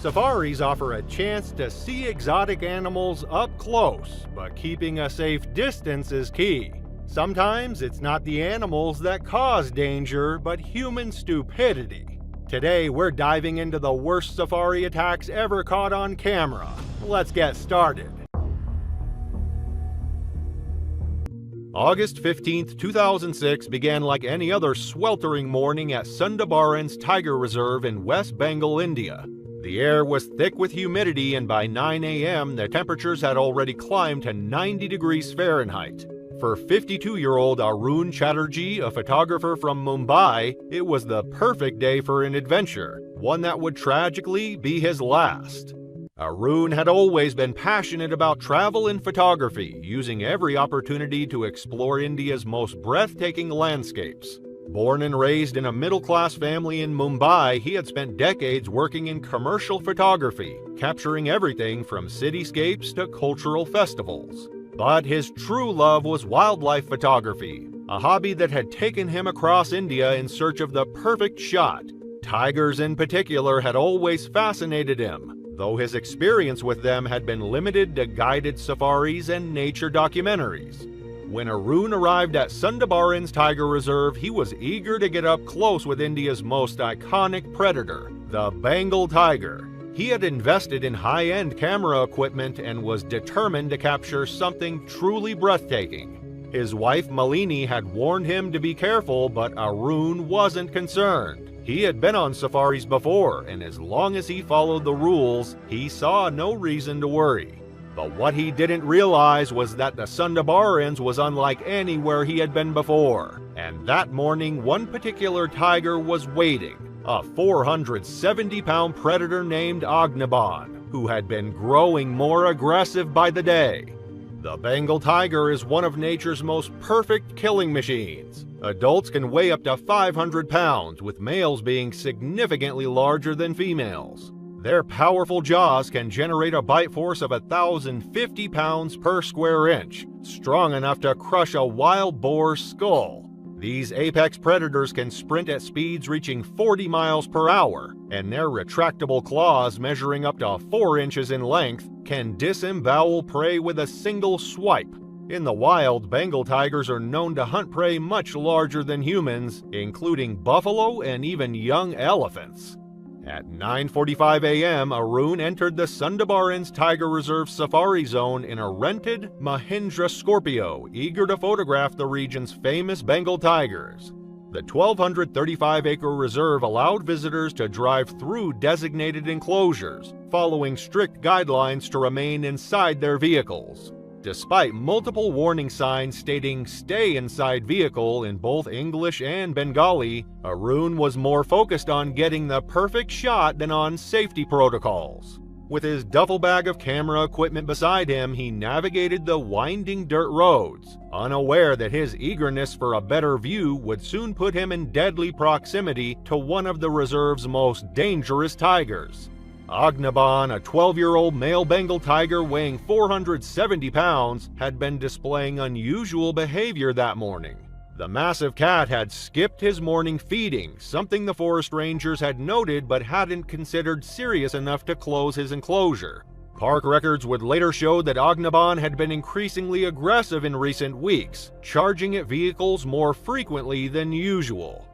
Safaris offer a chance to see exotic animals up close, but keeping a safe distance is key. Sometimes it's not the animals that cause danger, but human stupidity. Today, we're diving into the worst safari attacks ever caught on camera. Let's get started. August 15, 2006 began like any other sweltering morning at Sundarban's Tiger Reserve in West Bengal, India. The air was thick with humidity, and by 9 a.m. the temperatures had already climbed to 90 degrees Fahrenheit. For 52-year-old Arun Chatterjee, a photographer from Mumbai, it was the perfect day for an adventure, one that would tragically be his last. Arun had always been passionate about travel and photography, using every opportunity to explore India's most breathtaking landscapes. Born and raised in a middle-class family in Mumbai, he had spent decades working in commercial photography, capturing everything from cityscapes to cultural festivals. But his true love was wildlife photography, a hobby that had taken him across India in search of the perfect shot. Tigers in particular had always fascinated him, though his experience with them had been limited to guided safaris and nature documentaries. When Arun arrived at Sundarban's Tiger Reserve, he was eager to get up close with India's most iconic predator, the Bengal tiger. He had invested in high-end camera equipment and was determined to capture something truly breathtaking. His wife Malini had warned him to be careful, but Arun wasn't concerned. He had been on safaris before, and as long as he followed the rules, he saw no reason to worry. But what he didn't realize was that the Sundarbans was unlike anywhere he had been before. And that morning, one particular tiger was waiting, a 470-pound predator named Agnaban, who had been growing more aggressive by the day. The Bengal tiger is one of nature's most perfect killing machines. Adults can weigh up to 500 pounds, with males being significantly larger than females. Their powerful jaws can generate a bite force of 1,050 pounds per square inch, strong enough to crush a wild boar's skull. These apex predators can sprint at speeds reaching 40 miles per hour, and their retractable claws, measuring up to 4 inches in length, can disembowel prey with a single swipe. In the wild, Bengal tigers are known to hunt prey much larger than humans, including buffalo and even young elephants. At 9:45 a.m., Arun entered the Sundarban's Tiger Reserve Safari Zone in a rented Mahindra Scorpio, eager to photograph the region's famous Bengal tigers. The 1,235-acre reserve allowed visitors to drive through designated enclosures, following strict guidelines to remain inside their vehicles. Despite multiple warning signs stating "stay inside vehicle" in both English and Bengali, Arun was more focused on getting the perfect shot than on safety protocols. With his duffel bag of camera equipment beside him, he navigated the winding dirt roads, unaware that his eagerness for a better view would soon put him in deadly proximity to one of the reserve's most dangerous tigers. Agnaban, a 12-year-old male Bengal tiger weighing 470 pounds, had been displaying unusual behavior that morning. The massive cat had skipped his morning feeding, something the forest rangers had noted but hadn't considered serious enough to close his enclosure. Park records would later show that Agnaban had been increasingly aggressive in recent weeks, charging at vehicles more frequently than usual.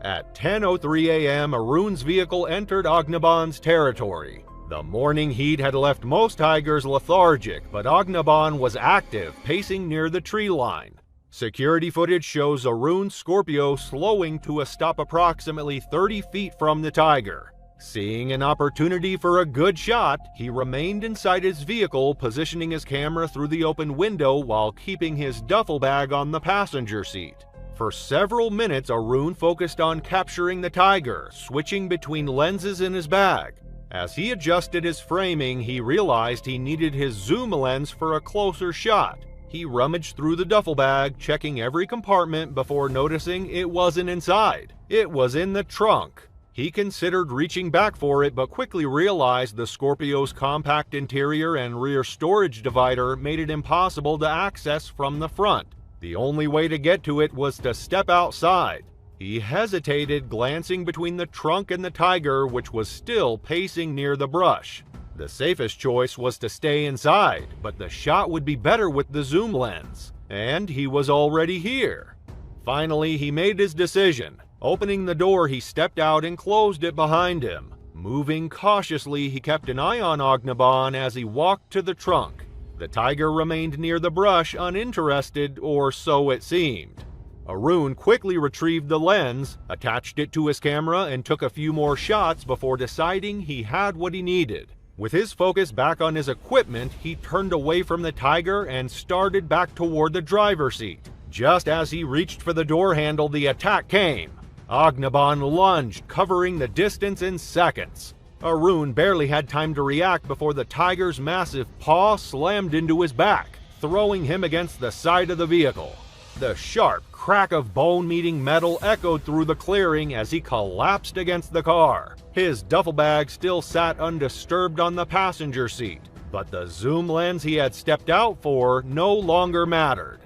At 10:03 a.m., Arun's vehicle entered Agnaban's territory. The morning heat had left most tigers lethargic, but Agnaban was active, pacing near the tree line. Security footage shows Arun's Scorpio slowing to a stop approximately 30 feet from the tiger. Seeing an opportunity for a good shot, he remained inside his vehicle, positioning his camera through the open window while keeping his duffel bag on the passenger seat. For several minutes, Arun focused on capturing the tiger, switching between lenses in his bag. As he adjusted his framing, he realized he needed his zoom lens for a closer shot. He rummaged through the duffel bag, checking every compartment before noticing it wasn't inside. It was in the trunk. He considered reaching back for it, but quickly realized the Scorpio's compact interior and rear storage divider made it impossible to access from the front. The only way to get to it was to step outside. He hesitated, glancing between the trunk and the tiger, which was still pacing near the brush. The safest choice was to stay inside, but the shot would be better with the zoom lens, and he was already here. Finally, he made his decision. Opening the door, he stepped out and closed it behind him. Moving cautiously, he kept an eye on Aghnaban as he walked to the trunk. The tiger remained near the brush, uninterested, or so it seemed. Arun quickly retrieved the lens, attached it to his camera, and took a few more shots before deciding he had what he needed. With his focus back on his equipment, he turned away from the tiger and started back toward the driver's seat. Just as he reached for the door handle, the attack came. Aghnaban lunged, covering the distance in seconds. Arun barely had time to react before the tiger's massive paw slammed into his back, throwing him against the side of the vehicle. The sharp crack of bone meeting metal echoed through the clearing as he collapsed against the car. His duffel bag still sat undisturbed on the passenger seat, but the zoom lens he had stepped out for no longer mattered.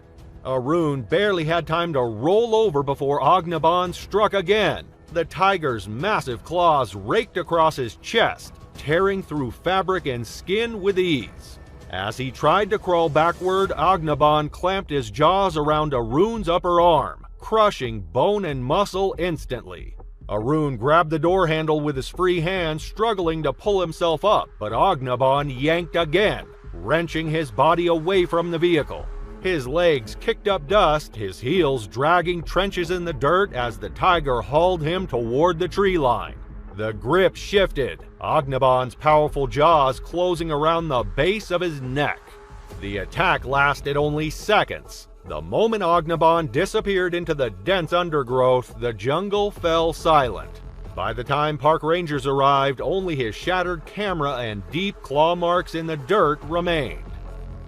Arun barely had time to roll over before Aghnaban struck again. The tiger's massive claws raked across his chest, tearing through fabric and skin with ease. As he tried to crawl backward, Aghnaban clamped his jaws around Arun's upper arm, crushing bone and muscle instantly. Arun grabbed the door handle with his free hand, struggling to pull himself up, but Aghnaban yanked again, wrenching his body away from the vehicle. His legs kicked up dust, his heels dragging trenches in the dirt as the tiger hauled him toward the tree line. The grip shifted, Aghnaban's powerful jaws closing around the base of his neck. The attack lasted only seconds. The moment Aghnaban disappeared into the dense undergrowth, the jungle fell silent. By the time park rangers arrived, only his shattered camera and deep claw marks in the dirt remained.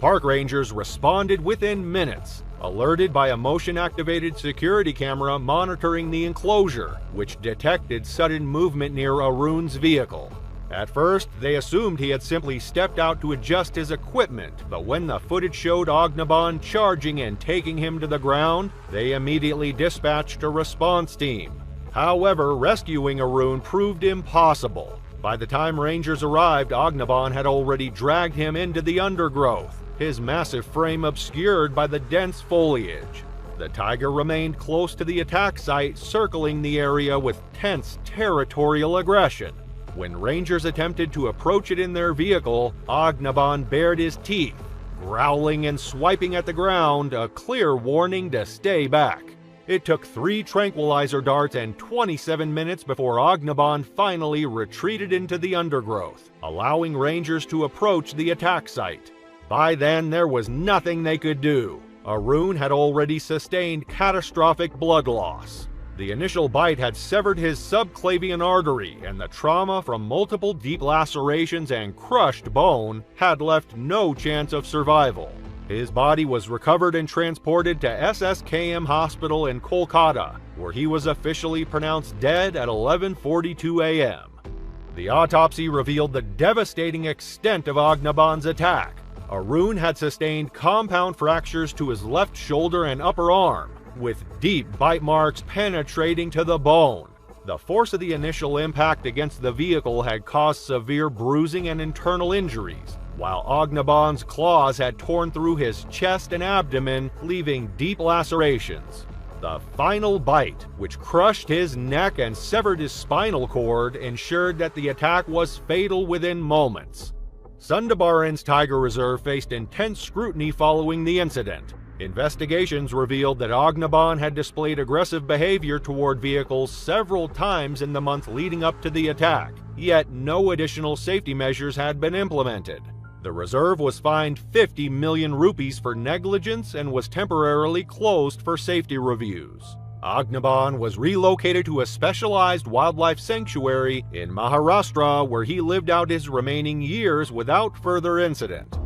Park rangers responded within minutes, alerted by a motion-activated security camera monitoring the enclosure, which detected sudden movement near Arun's vehicle. At first, they assumed he had simply stepped out to adjust his equipment, but when the footage showed Aghnaban charging and taking him to the ground, they immediately dispatched a response team. However, rescuing Arun proved impossible. By the time rangers arrived, Aghnaban had already dragged him into the undergrowth, his massive frame obscured by the dense foliage. The tiger remained close to the attack site, circling the area with tense territorial aggression. When rangers attempted to approach it in their vehicle, Aghnaban bared his teeth, growling and swiping at the ground, a clear warning to stay back. It took 3 tranquilizer darts and 27 minutes before Aghnaban finally retreated into the undergrowth, allowing rangers to approach the attack site. By then, there was nothing they could do. Arun had already sustained catastrophic blood loss. The initial bite had severed his subclavian artery, and the trauma from multiple deep lacerations and crushed bone had left no chance of survival. His body was recovered and transported to SSKM Hospital in Kolkata, where he was officially pronounced dead at 11:42 a.m. The autopsy revealed the devastating extent of Aghnaban's attack. Arun had sustained compound fractures to his left shoulder and upper arm, with deep bite marks penetrating to the bone. The force of the initial impact against the vehicle had caused severe bruising and internal injuries, while Aghnaban's claws had torn through his chest and abdomen, leaving deep lacerations. The final bite, which crushed his neck and severed his spinal cord, ensured that the attack was fatal within moments. Sundabaran's Tiger Reserve faced intense scrutiny following the incident. Investigations revealed that Aghnaban had displayed aggressive behavior toward vehicles several times in the month leading up to the attack, yet no additional safety measures had been implemented. The reserve was fined 50 million rupees for negligence and was temporarily closed for safety reviews. Aghnaban was relocated to a specialized wildlife sanctuary in Maharashtra, where he lived out his remaining years without further incident.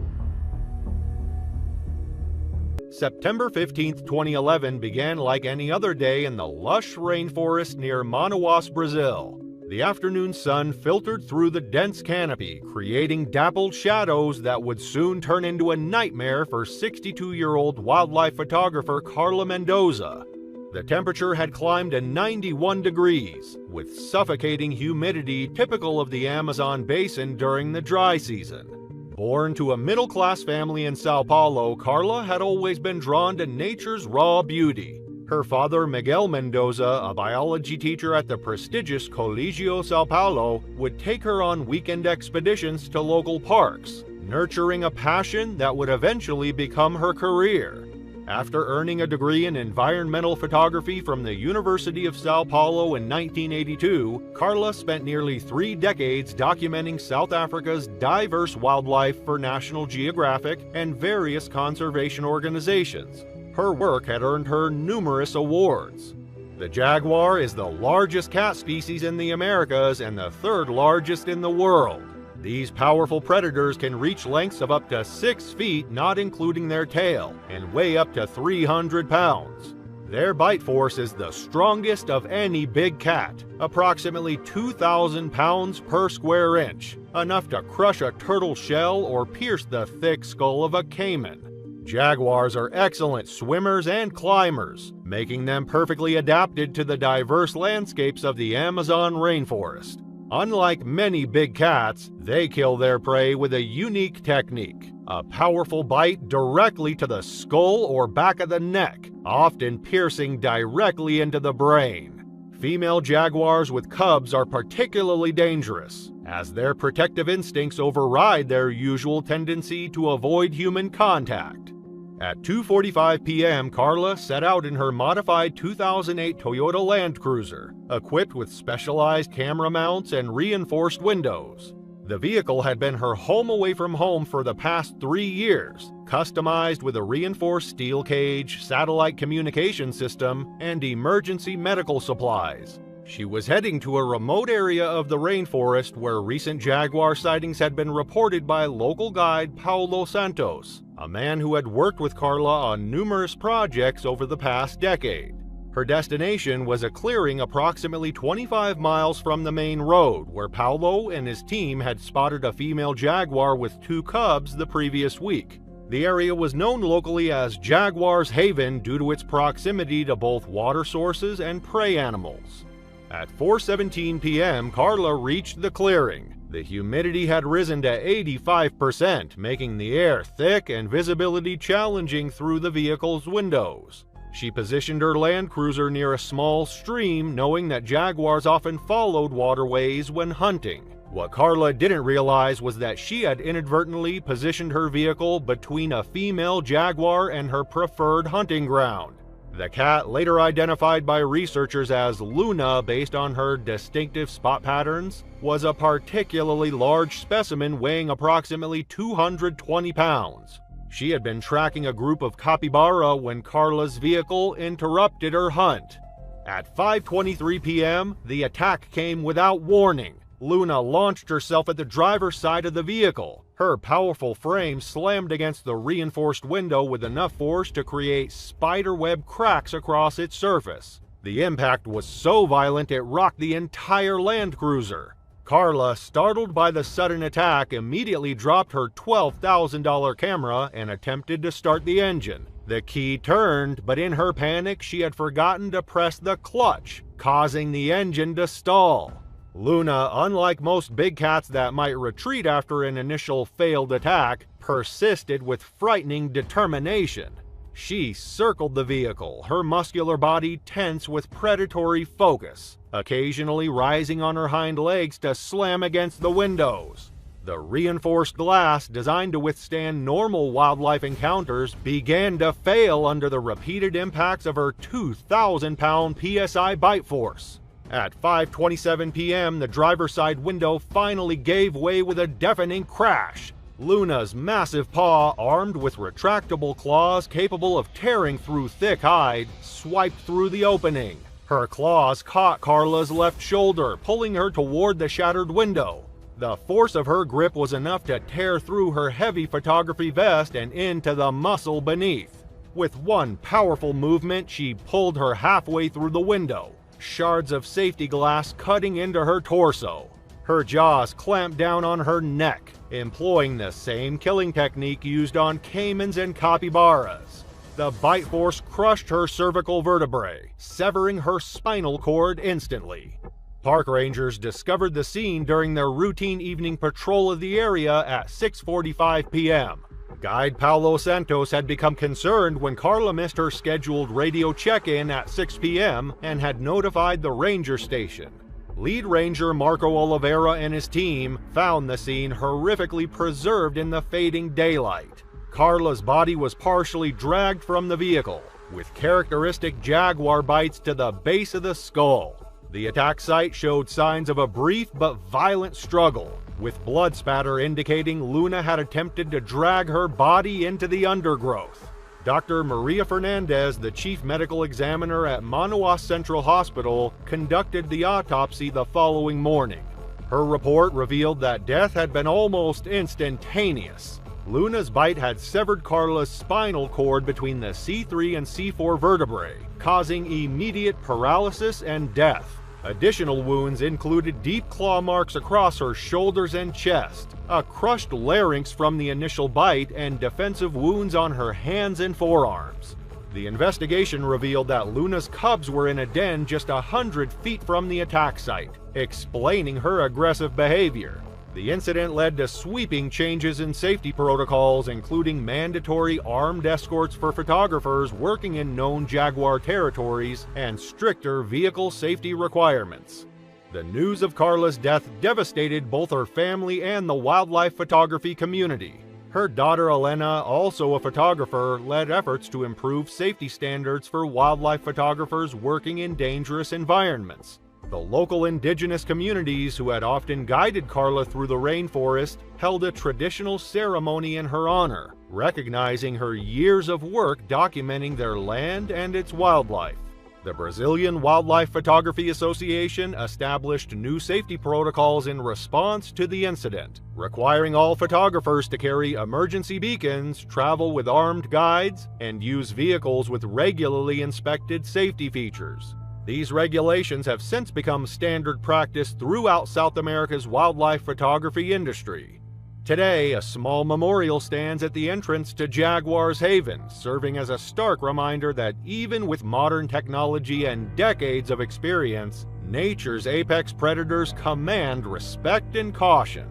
September 15, 2011 began like any other day in the lush rainforest near Manaus, Brazil. The afternoon sun filtered through the dense canopy, creating dappled shadows that would soon turn into a nightmare for 62-year-old wildlife photographer Carla Mendoza. The temperature had climbed to 91 degrees, with suffocating humidity typical of the Amazon basin during the dry season. Born to a middle-class family in Sao Paulo, Carla had always been drawn to nature's raw beauty. Her father, Miguel Mendoza, a biology teacher at the prestigious Colegio Sao Paulo, would take her on weekend expeditions to local parks, nurturing a passion that would eventually become her career. After earning a degree in environmental photography from the University of Sao Paulo in 1982, Carla spent nearly 3 decades documenting South Africa's diverse wildlife for National Geographic and various conservation organizations. Her work had earned her numerous awards. The jaguar is the largest cat species in the Americas and the 3rd largest in the world. These powerful predators can reach lengths of up to 6 feet, not including their tail, and weigh up to 300 pounds. Their bite force is the strongest of any big cat, approximately 2,000 pounds per square inch, enough to crush a turtle shell or pierce the thick skull of a caiman. Jaguars are excellent swimmers and climbers, making them perfectly adapted to the diverse landscapes of the Amazon rainforest. Unlike many big cats, they kill their prey with a unique technique, a powerful bite directly to the skull or back of the neck, often piercing directly into the brain. Female jaguars with cubs are particularly dangerous, as their protective instincts override their usual tendency to avoid human contact. At 2:45 p.m., Carla set out in her modified 2008 Toyota Land Cruiser, equipped with specialized camera mounts and reinforced windows. The vehicle had been her home away from home for the past 3 years, customized with a reinforced steel cage, satellite communication system, and emergency medical supplies. She was heading to a remote area of the rainforest where recent jaguar sightings had been reported by local guide Paulo Santos, a man who had worked with Carla on numerous projects over the past decade. Her destination was a clearing approximately 25 miles from the main road, where Paulo and his team had spotted a female jaguar with 2 cubs the previous week. The area was known locally as Jaguar's Haven due to its proximity to both water sources and prey animals. At 4:17 p.m., Carla reached the clearing. The humidity had risen to 85%, making the air thick and visibility challenging through the vehicle's windows. She positioned her Land Cruiser near a small stream, knowing that jaguars often followed waterways when hunting. What Carla didn't realize was that she had inadvertently positioned her vehicle between a female jaguar and her preferred hunting ground. The cat, later identified by researchers as Luna based on her distinctive spot patterns, was a particularly large specimen weighing approximately 220 pounds. She had been tracking a group of capybara when Carla's vehicle interrupted her hunt. At 5:23 p.m., the attack came without warning. Luna launched herself at the driver's side of the vehicle. Her powerful frame slammed against the reinforced window with enough force to create spiderweb cracks across its surface. The impact was so violent it rocked the entire Land Cruiser. Carla, startled by the sudden attack, immediately dropped her $12,000 camera and attempted to start the engine. The key turned, but in her panic, she had forgotten to press the clutch, causing the engine to stall. Luna, unlike most big cats that might retreat after an initial failed attack, persisted with frightening determination. She circled the vehicle, her muscular body tense with predatory focus, occasionally rising on her hind legs to slam against the windows. The reinforced glass, designed to withstand normal wildlife encounters, began to fail under the repeated impacts of her 2,000-pound PSI bite force. At 5:27 p.m., the driver's side window finally gave way with a deafening crash. Luna's massive paw, armed with retractable claws capable of tearing through thick hide, swiped through the opening. Her claws caught Carla's left shoulder, pulling her toward the shattered window. The force of her grip was enough to tear through her heavy photography vest and into the muscle beneath. With one powerful movement, she pulled her halfway through the window, shards of safety glass cutting into her torso. Her jaws clamped down on her neck, employing the same killing technique used on caimans and capybaras. The bite force crushed her cervical vertebrae, severing her spinal cord instantly. Park rangers discovered the scene during their routine evening patrol of the area at 6:45 p.m. Guide Paulo Santos had become concerned when Carla missed her scheduled radio check-in at 6 p.m. and had notified the ranger station. Lead Ranger Marco Oliveira and his team found the scene horrifically preserved in the fading daylight. Carla's body was partially dragged from the vehicle, with characteristic jaguar bites to the base of the skull. The attack site showed signs of a brief but violent struggle, with blood spatter indicating Luna had attempted to drag her body into the undergrowth. Dr. Maria Fernandez, the chief medical examiner at Manaus Central Hospital, conducted the autopsy the following morning. Her report revealed that death had been almost instantaneous. Luna's bite had severed Carla's spinal cord between the C3 and C4 vertebrae, causing immediate paralysis and death. Additional wounds included deep claw marks across her shoulders and chest, a crushed larynx from the initial bite, and defensive wounds on her hands and forearms. The investigation revealed that Luna's cubs were in a den just 100 feet from the attack site, explaining her aggressive behavior. The incident led to sweeping changes in safety protocols, including mandatory armed escorts for photographers working in known jaguar territories and stricter vehicle safety requirements. The news of Carla's death devastated both her family and the wildlife photography community. Her daughter Elena, also a photographer, led efforts to improve safety standards for wildlife photographers working in dangerous environments. The local indigenous communities who had often guided Carla through the rainforest held a traditional ceremony in her honor, recognizing her years of work documenting their land and its wildlife. The Brazilian Wildlife Photography Association established new safety protocols in response to the incident, requiring all photographers to carry emergency beacons, travel with armed guides, and use vehicles with regularly inspected safety features. These regulations have since become standard practice throughout South America's wildlife photography industry. Today, a small memorial stands at the entrance to Jaguar's Haven, serving as a stark reminder that even with modern technology and decades of experience, nature's apex predators command respect and caution.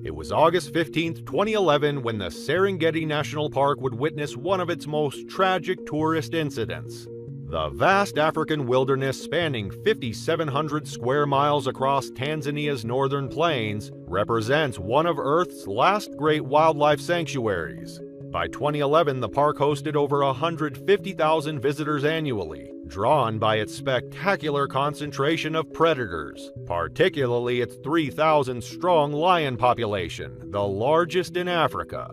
It was August 15, 2011, when the Serengeti National Park would witness one of its most tragic tourist incidents. The vast African wilderness, spanning 5,700 square miles across Tanzania's northern plains, represents one of Earth's last great wildlife sanctuaries. By 2011, the park hosted over 150,000 visitors annually, drawn by its spectacular concentration of predators, particularly its 3,000-strong lion population, the largest in Africa.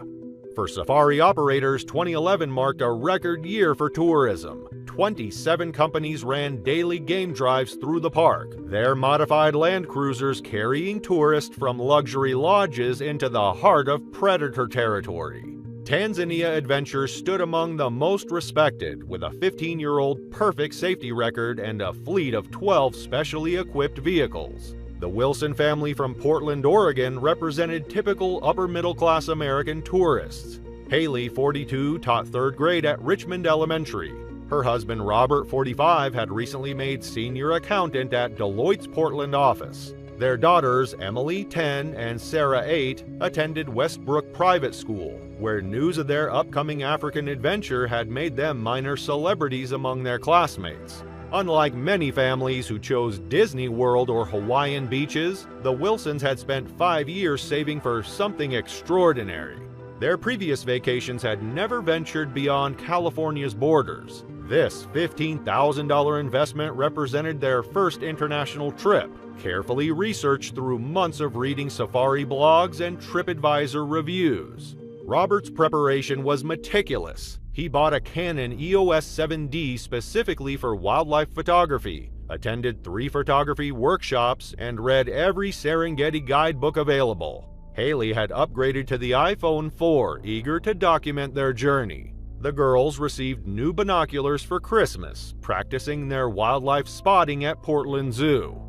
For safari operators, 2011 marked a record year for tourism. 27 companies ran daily game drives through the park, their modified land cruisers carrying tourists from luxury lodges into the heart of predator territory. Tanzania Adventure stood among the most respected, with a 15-year-old perfect safety record and a fleet of 12 specially equipped vehicles. The Wilson family from Portland, Oregon, represented typical upper-middle-class American tourists. Haley, 42, taught 3rd grade at Richmond Elementary. Her husband, Robert, 45, had recently made senior accountant at Deloitte's Portland office. Their daughters, Emily, 10, and Sarah, 8, attended Westbrook Private School, where news of their upcoming African adventure had made them minor celebrities among their classmates. Unlike many families who chose Disney World or Hawaiian beaches, the Wilsons had spent 5 years saving for something extraordinary. Their previous vacations had never ventured beyond California's borders. This $15,000 investment represented their first international trip, carefully researched through months of reading safari blogs and TripAdvisor reviews. Robert's preparation was meticulous. He bought a Canon EOS 7D specifically for wildlife photography, attended 3 photography workshops, and read every Serengeti guidebook available. Haley had upgraded to the iPhone 4, eager to document their journey. The girls received new binoculars for Christmas, practicing their wildlife spotting at Portland Zoo.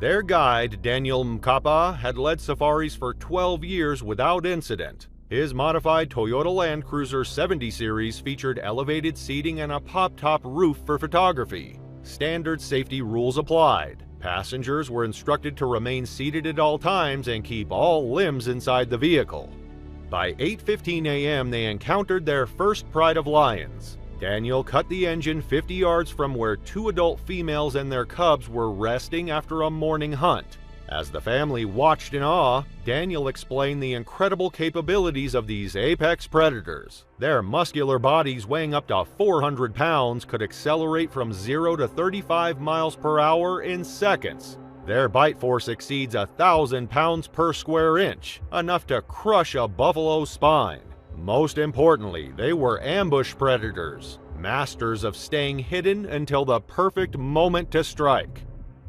Their guide, Daniel Mkapa, had led safaris for 12 years without incident. His modified Toyota Land Cruiser 70 Series featured elevated seating and a pop-top roof for photography. Standard safety rules applied. Passengers were instructed to remain seated at all times and keep all limbs inside the vehicle. By 8:15 a.m., they encountered their first pride of lions. Daniel cut the engine 50 yards from where 2 adult females and their cubs were resting after a morning hunt. As the family watched in awe, Daniel explained the incredible capabilities of these apex predators. Their muscular bodies weighing up to 400 pounds could accelerate from 0 to 35 miles per hour in seconds. Their bite force exceeds 1,000 pounds per square inch, enough to crush a buffalo's spine. Most importantly, they were ambush predators, masters of staying hidden until the perfect moment to strike.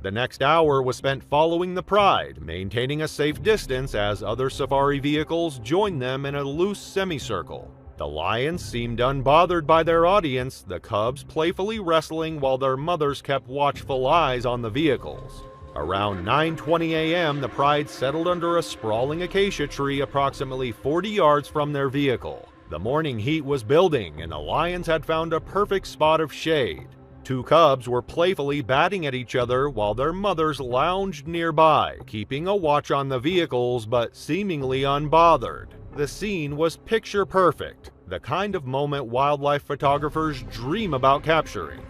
The next hour was spent following the pride, maintaining a safe distance as other safari vehicles joined them in a loose semicircle. The lions seemed unbothered by their audience, the cubs playfully wrestling while their mothers kept watchful eyes on the vehicles. Around 9:20 a.m., the pride settled under a sprawling acacia tree approximately 40 yards from their vehicle. The morning heat was building, and the lions had found a perfect spot of shade. 2 cubs were playfully batting at each other while their mothers lounged nearby, keeping a watch on the vehicles but seemingly unbothered. The scene was picture perfect, the kind of moment wildlife photographers dream about capturing.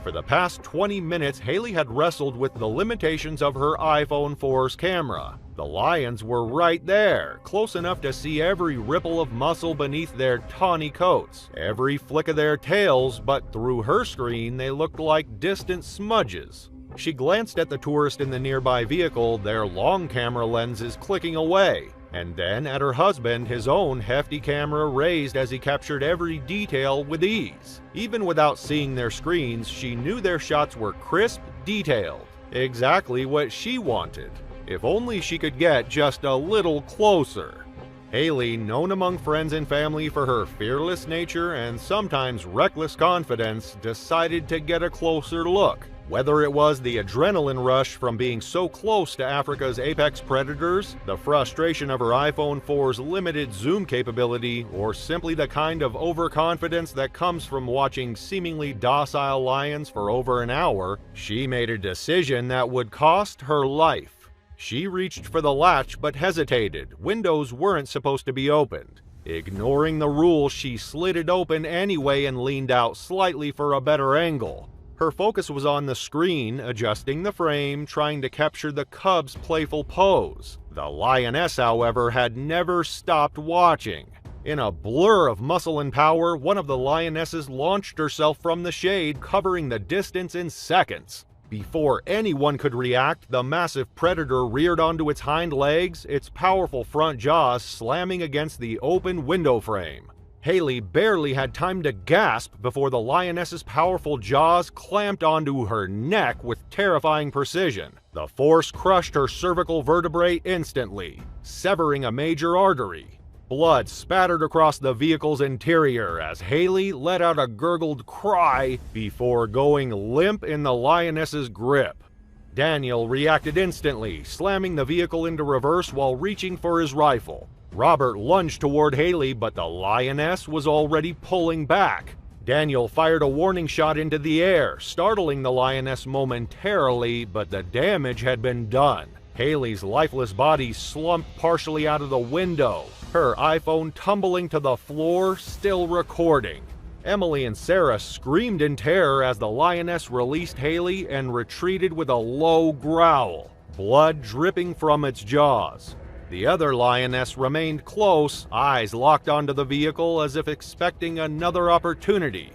For the past 20 minutes, Haley had wrestled with the limitations of her iPhone 4's camera. The lions were right there, close enough to see every ripple of muscle beneath their tawny coats, every flick of their tails, but through her screen they looked like distant smudges. She glanced at the tourist in the nearby vehicle, their long camera lenses clicking away, and then at her husband, his own hefty camera raised as he captured every detail with ease. Even without seeing their screens, she knew their shots were crisp, detailed, exactly what she wanted. If only she could get just a little closer. Haley, known among friends and family for her fearless nature and sometimes reckless confidence, decided to get a closer look. Whether it was the adrenaline rush from being so close to Africa's apex predators, the frustration of her iPhone 4's limited zoom capability, or simply the kind of overconfidence that comes from watching seemingly docile lions for over an hour, she made a decision that would cost her life. She reached for the latch but hesitated. Windows weren't supposed to be opened. Ignoring the rules, she slid it open anyway and leaned out slightly for a better angle. Her focus was on the screen, adjusting the frame, trying to capture the cub's playful pose. The lioness, however, had never stopped watching. In a blur of muscle and power, one of the lionesses launched herself from the shade, covering the distance in seconds. Before anyone could react, the massive predator reared onto its hind legs, its powerful front jaws slamming against the open window frame. Haley barely had time to gasp before the lioness's powerful jaws clamped onto her neck with terrifying precision. The force crushed her cervical vertebrae instantly, severing a major artery. Blood spattered across the vehicle's interior as Haley let out a gurgled cry before going limp in the lioness's grip. Daniel reacted instantly, slamming the vehicle into reverse while reaching for his rifle. Robert lunged toward Haley, but the lioness was already pulling back. Daniel fired a warning shot into the air, startling the lioness momentarily, but the damage had been done. Haley's lifeless body slumped partially out of the window, her iPhone tumbling to the floor, still recording. Emily and Sarah screamed in terror as the lioness released Haley and retreated with a low growl, blood dripping from its jaws. The other lioness remained close, eyes locked onto the vehicle as if expecting another opportunity.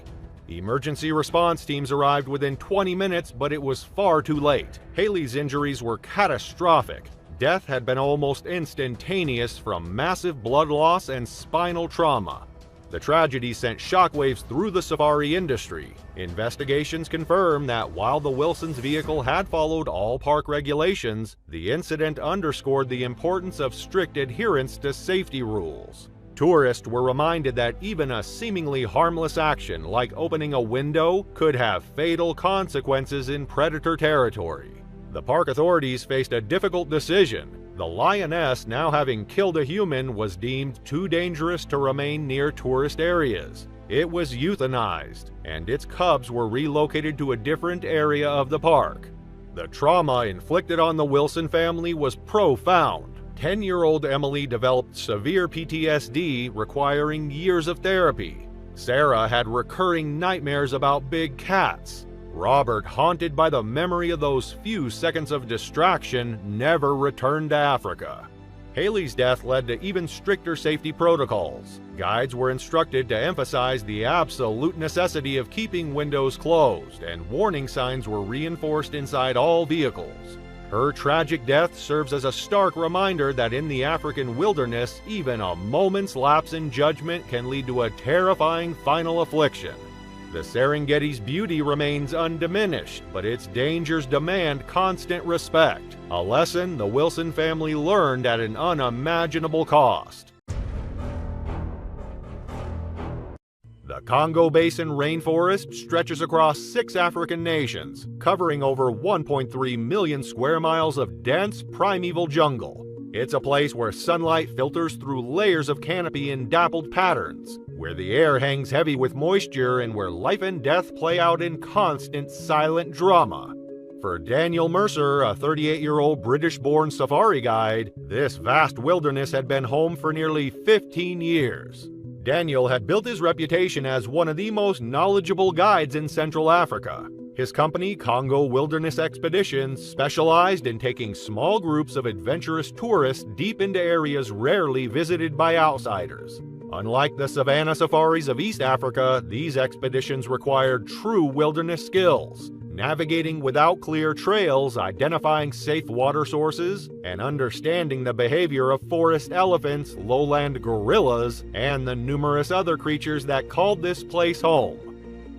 Emergency response teams arrived within 20 minutes, but it was far too late. Haley's injuries were catastrophic. Death had been almost instantaneous from massive blood loss and spinal trauma. The tragedy sent shockwaves through the safari industry. Investigations confirmed that while the Wilsons' vehicle had followed all park regulations, the incident underscored the importance of strict adherence to safety rules. Tourists were reminded that even a seemingly harmless action like opening a window could have fatal consequences in predator territory. The park authorities faced a difficult decision: The lioness, now having killed a human, was deemed too dangerous to remain near tourist areas. It was euthanized, and its cubs were relocated to a different area of the park. The trauma inflicted on the Wilson family was profound. 10-year-old Emily developed severe PTSD, requiring years of therapy. Sarah had recurring nightmares about big cats. Robert, haunted by the memory of those few seconds of distraction, never returned to Africa. Haley's death led to even stricter safety protocols. Guides were instructed to emphasize the absolute necessity of keeping windows closed, and warning signs were reinforced inside all vehicles. Her tragic death serves as a stark reminder that in the African wilderness, even a moment's lapse in judgment can lead to a terrifying final affliction. The Serengeti's beauty remains undiminished, but its dangers demand constant respect, a lesson the Wilson family learned at an unimaginable cost. The Congo Basin rainforest stretches across 6 African nations, covering over 1.3 million square miles of dense, primeval jungle. It's a place where sunlight filters through layers of canopy in dappled patterns, where the air hangs heavy with moisture, and where life and death play out in constant, silent drama. For Daniel Mercer, a 38-year-old British-born safari guide, this vast wilderness had been home for nearly 15 years. Daniel had built his reputation as one of the most knowledgeable guides in Central Africa. His company, Congo Wilderness Expeditions, specialized in taking small groups of adventurous tourists deep into areas rarely visited by outsiders. Unlike the savanna safaris of East Africa, these expeditions required true wilderness skills, navigating without clear trails, identifying safe water sources, and understanding the behavior of forest elephants, lowland gorillas, and the numerous other creatures that called this place home.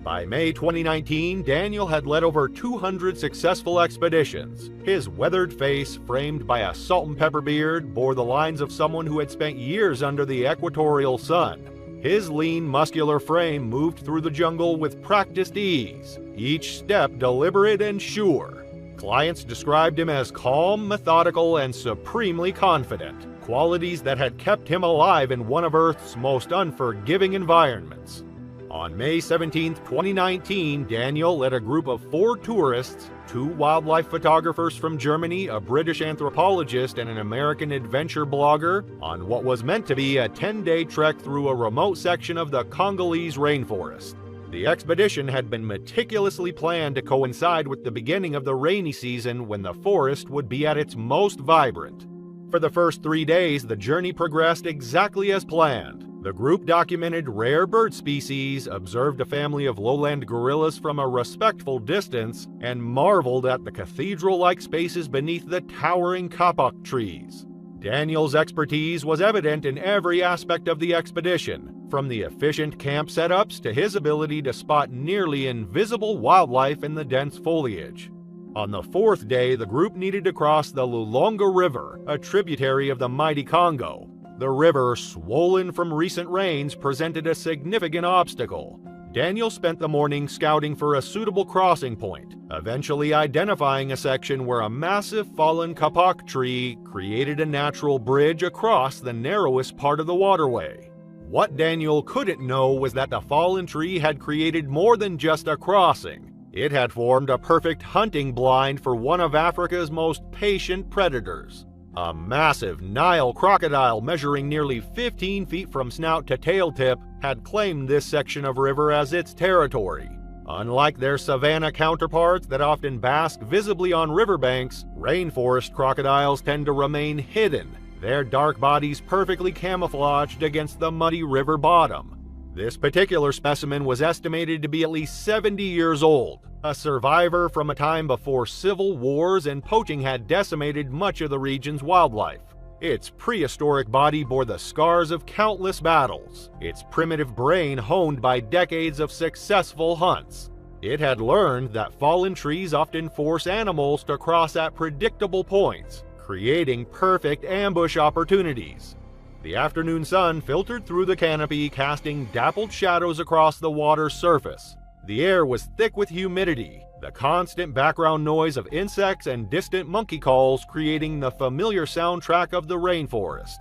By May 2019, Daniel had led over 200 successful expeditions. His weathered face, framed by a salt and pepper beard, bore the lines of someone who had spent years under the equatorial sun. His lean, muscular frame moved through the jungle with practiced ease, each step deliberate and sure. Clients described him as calm, methodical, and supremely confident, qualities that had kept him alive in one of Earth's most unforgiving environments. On May 17, 2019, Daniel led a group of 4 tourists, 2 wildlife photographers from Germany, a British anthropologist, and an American adventure blogger, on what was meant to be a 10-day trek through a remote section of the Congolese rainforest. The expedition had been meticulously planned to coincide with the beginning of the rainy season, when the forest would be at its most vibrant. For the first 3 days, the journey progressed exactly as planned. The group documented rare bird species, observed a family of lowland gorillas from a respectful distance, and marveled at the cathedral-like spaces beneath the towering kapok trees. Daniel's expertise was evident in every aspect of the expedition, from the efficient camp setups to his ability to spot nearly invisible wildlife in the dense foliage. On the 4th day, the group needed to cross the Lulonga River, a tributary of the mighty Congo. The river, swollen from recent rains, presented a significant obstacle. Daniel spent the morning scouting for a suitable crossing point, eventually identifying a section where a massive fallen kapok tree created a natural bridge across the narrowest part of the waterway. What Daniel couldn't know was that the fallen tree had created more than just a crossing. It had formed a perfect hunting blind for one of Africa's most patient predators. A massive Nile crocodile measuring nearly 15 feet from snout to tail tip had claimed this section of river as its territory. Unlike their savanna counterparts that often bask visibly on riverbanks, rainforest crocodiles tend to remain hidden, their dark bodies perfectly camouflaged against the muddy river bottom. This particular specimen was estimated to be at least 70 years old, a survivor from a time before civil wars and poaching had decimated much of the region's wildlife. Its prehistoric body bore the scars of countless battles, its primitive brain honed by decades of successful hunts. It had learned that fallen trees often force animals to cross at predictable points, creating perfect ambush opportunities. The afternoon sun filtered through the canopy, casting dappled shadows across the water's surface. The air was thick with humidity, the constant background noise of insects and distant monkey calls creating the familiar soundtrack of the rainforest.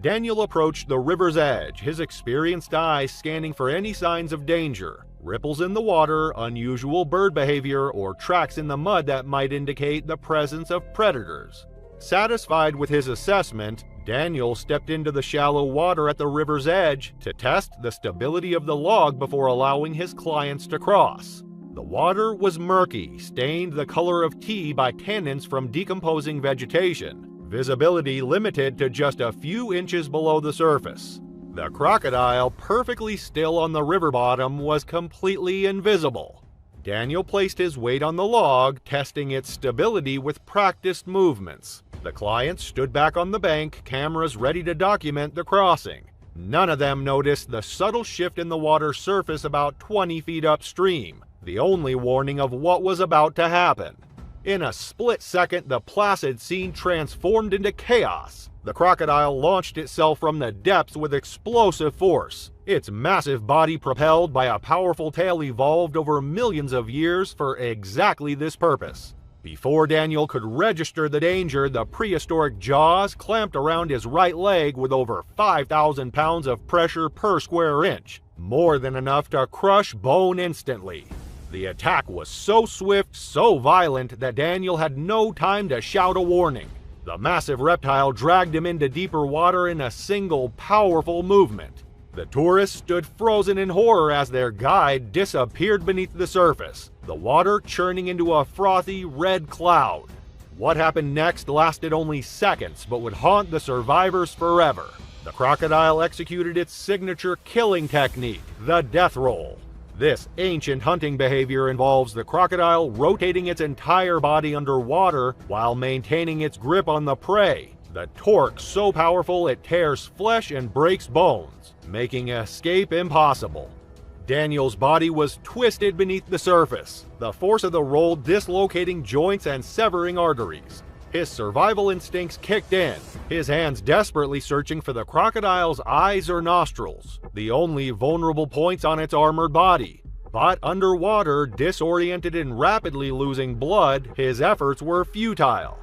Daniel approached the river's edge, his experienced eyes scanning for any signs of danger, ripples in the water, unusual bird behavior, or tracks in the mud that might indicate the presence of predators. Satisfied with his assessment, Daniel stepped into the shallow water at the river's edge to test the stability of the log before allowing his clients to cross. The water was murky, stained the color of tea by tannins from decomposing vegetation, visibility limited to just a few inches below the surface. The crocodile, perfectly still on the river bottom, was completely invisible. Daniel placed his weight on the log, testing its stability with practiced movements. The clients stood back on the bank, cameras ready to document the crossing. None of them noticed the subtle shift in the water surface about 20 feet upstream, the only warning of what was about to happen. In a split second, the placid scene transformed into chaos. The crocodile launched itself from the depths with explosive force, its massive body propelled by a powerful tail evolved over millions of years for exactly this purpose. Before Daniel could register the danger, the prehistoric jaws clamped around his right leg with over 5,000 pounds of pressure per square inch, more than enough to crush bone instantly. The attack was so swift, so violent, that Daniel had no time to shout a warning. The massive reptile dragged him into deeper water in a single, powerful movement. The tourists stood frozen in horror as their guide disappeared beneath the surface, the water churning into a frothy red cloud. What happened next lasted only seconds, but would haunt the survivors forever. The crocodile executed its signature killing technique, the death roll. This ancient hunting behavior involves the crocodile rotating its entire body underwater while maintaining its grip on the prey. The torque so powerful it tears flesh and breaks bones, making escape impossible. Daniel's body was twisted beneath the surface, the force of the roll dislocating joints and severing arteries. His survival instincts kicked in, his hands desperately searching for the crocodile's eyes or nostrils, the only vulnerable points on its armored body. But underwater, disoriented and rapidly losing blood, his efforts were futile.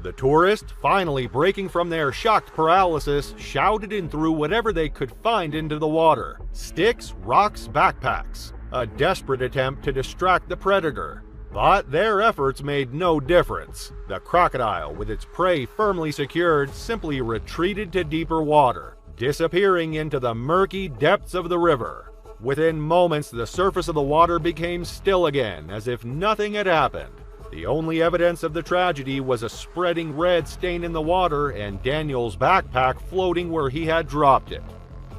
The tourists, finally breaking from their shocked paralysis, shouted and threw whatever they could find into the water: sticks, rocks, backpacks, a desperate attempt to distract the predator. But their efforts made no difference. The crocodile, with its prey firmly secured, simply retreated to deeper water, disappearing into the murky depths of the river. Within moments, the surface of the water became still again, as if nothing had happened. The only evidence of the tragedy was a spreading red stain in the water and Daniel's backpack floating where he had dropped it.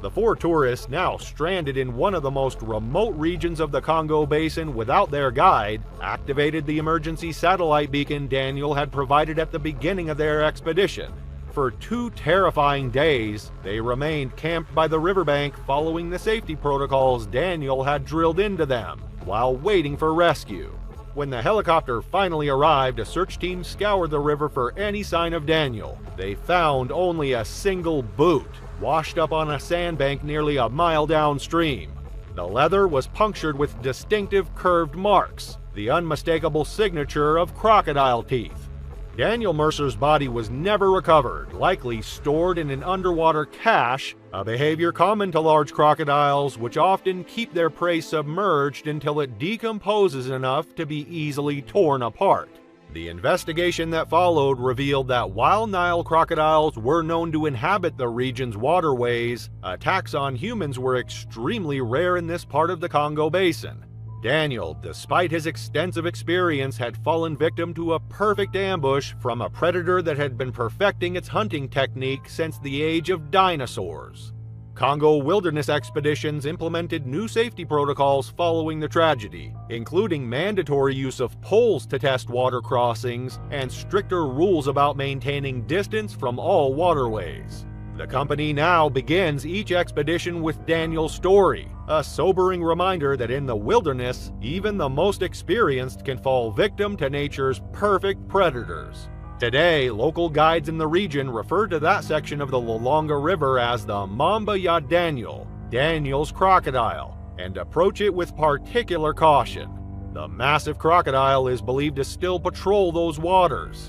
The four tourists, now stranded in one of the most remote regions of the Congo Basin without their guide, activated the emergency satellite beacon Daniel had provided at the beginning of their expedition. For 2 terrifying days, they remained camped by the riverbank following the safety protocols Daniel had drilled into them, while waiting for rescue. When the helicopter finally arrived, a search team scoured the river for any sign of Daniel. They found only a single boot, washed up on a sandbank nearly a mile downstream. The leather was punctured with distinctive curved marks, the unmistakable signature of crocodile teeth. Daniel Mercer's body was never recovered, likely stored in an underwater cache, a behavior common to large crocodiles, which often keep their prey submerged until it decomposes enough to be easily torn apart. The investigation that followed revealed that while Nile crocodiles were known to inhabit the region's waterways, attacks on humans were extremely rare in this part of the Congo Basin. Daniel, despite his extensive experience, had fallen victim to a perfect ambush from a predator that had been perfecting its hunting technique since the age of dinosaurs. Congo wilderness expeditions implemented new safety protocols following the tragedy, including mandatory use of poles to test water crossings and stricter rules about maintaining distance from all waterways. The company now begins each expedition with Daniel's story, a sobering reminder that in the wilderness, even the most experienced can fall victim to nature's perfect predators. Today, local guides in the region refer to that section of the Lolonga River as the Mamba ya Daniel, Daniel's crocodile, and approach it with particular caution. The massive crocodile is believed to still patrol those waters.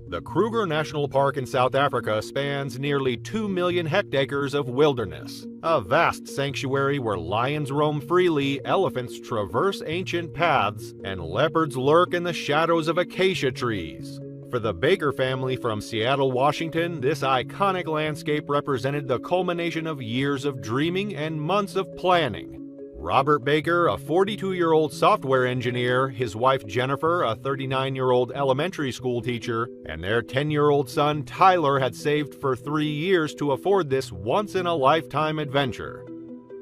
The Kruger National Park in South Africa spans nearly 2 million hectares of wilderness, a vast sanctuary where lions roam freely, elephants traverse ancient paths, and leopards lurk in the shadows of acacia trees. For the Baker family from Seattle, Washington, this iconic landscape represented the culmination of years of dreaming and months of planning. Robert Baker, a 42-year-old software engineer, his wife Jennifer, a 39-year-old elementary school teacher, and their 10-year-old son Tyler had saved for 3 years to afford this once-in-a-lifetime adventure.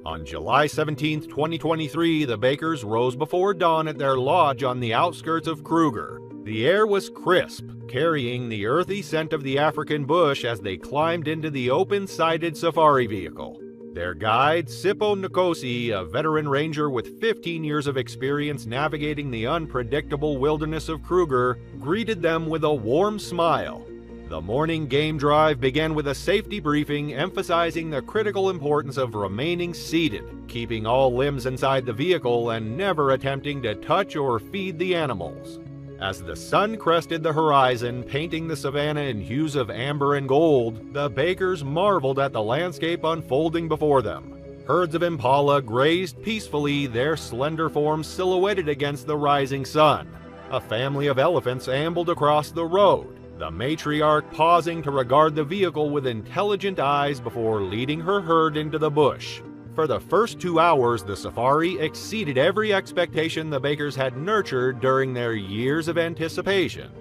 On July 17, 2023, the Bakers rose before dawn at their lodge on the outskirts of Kruger. The air was crisp, carrying the earthy scent of the African bush as they climbed into the open-sided safari vehicle. Their guide, Sipho Nkosi, a veteran ranger with 15 years of experience navigating the unpredictable wilderness of Kruger, greeted them with a warm smile. The morning game drive began with a safety briefing emphasizing the critical importance of remaining seated, keeping all limbs inside the vehicle, and never attempting to touch or feed the animals. As the sun crested the horizon, painting the savanna in hues of amber and gold, the Bakers marveled at the landscape unfolding before them. Herds of impala grazed peacefully, their slender forms silhouetted against the rising sun. A family of elephants ambled across the road, the matriarch pausing to regard the vehicle with intelligent eyes before leading her herd into the bush. For the first 2 hours, the safari exceeded every expectation the Bakers had nurtured during their years of anticipation.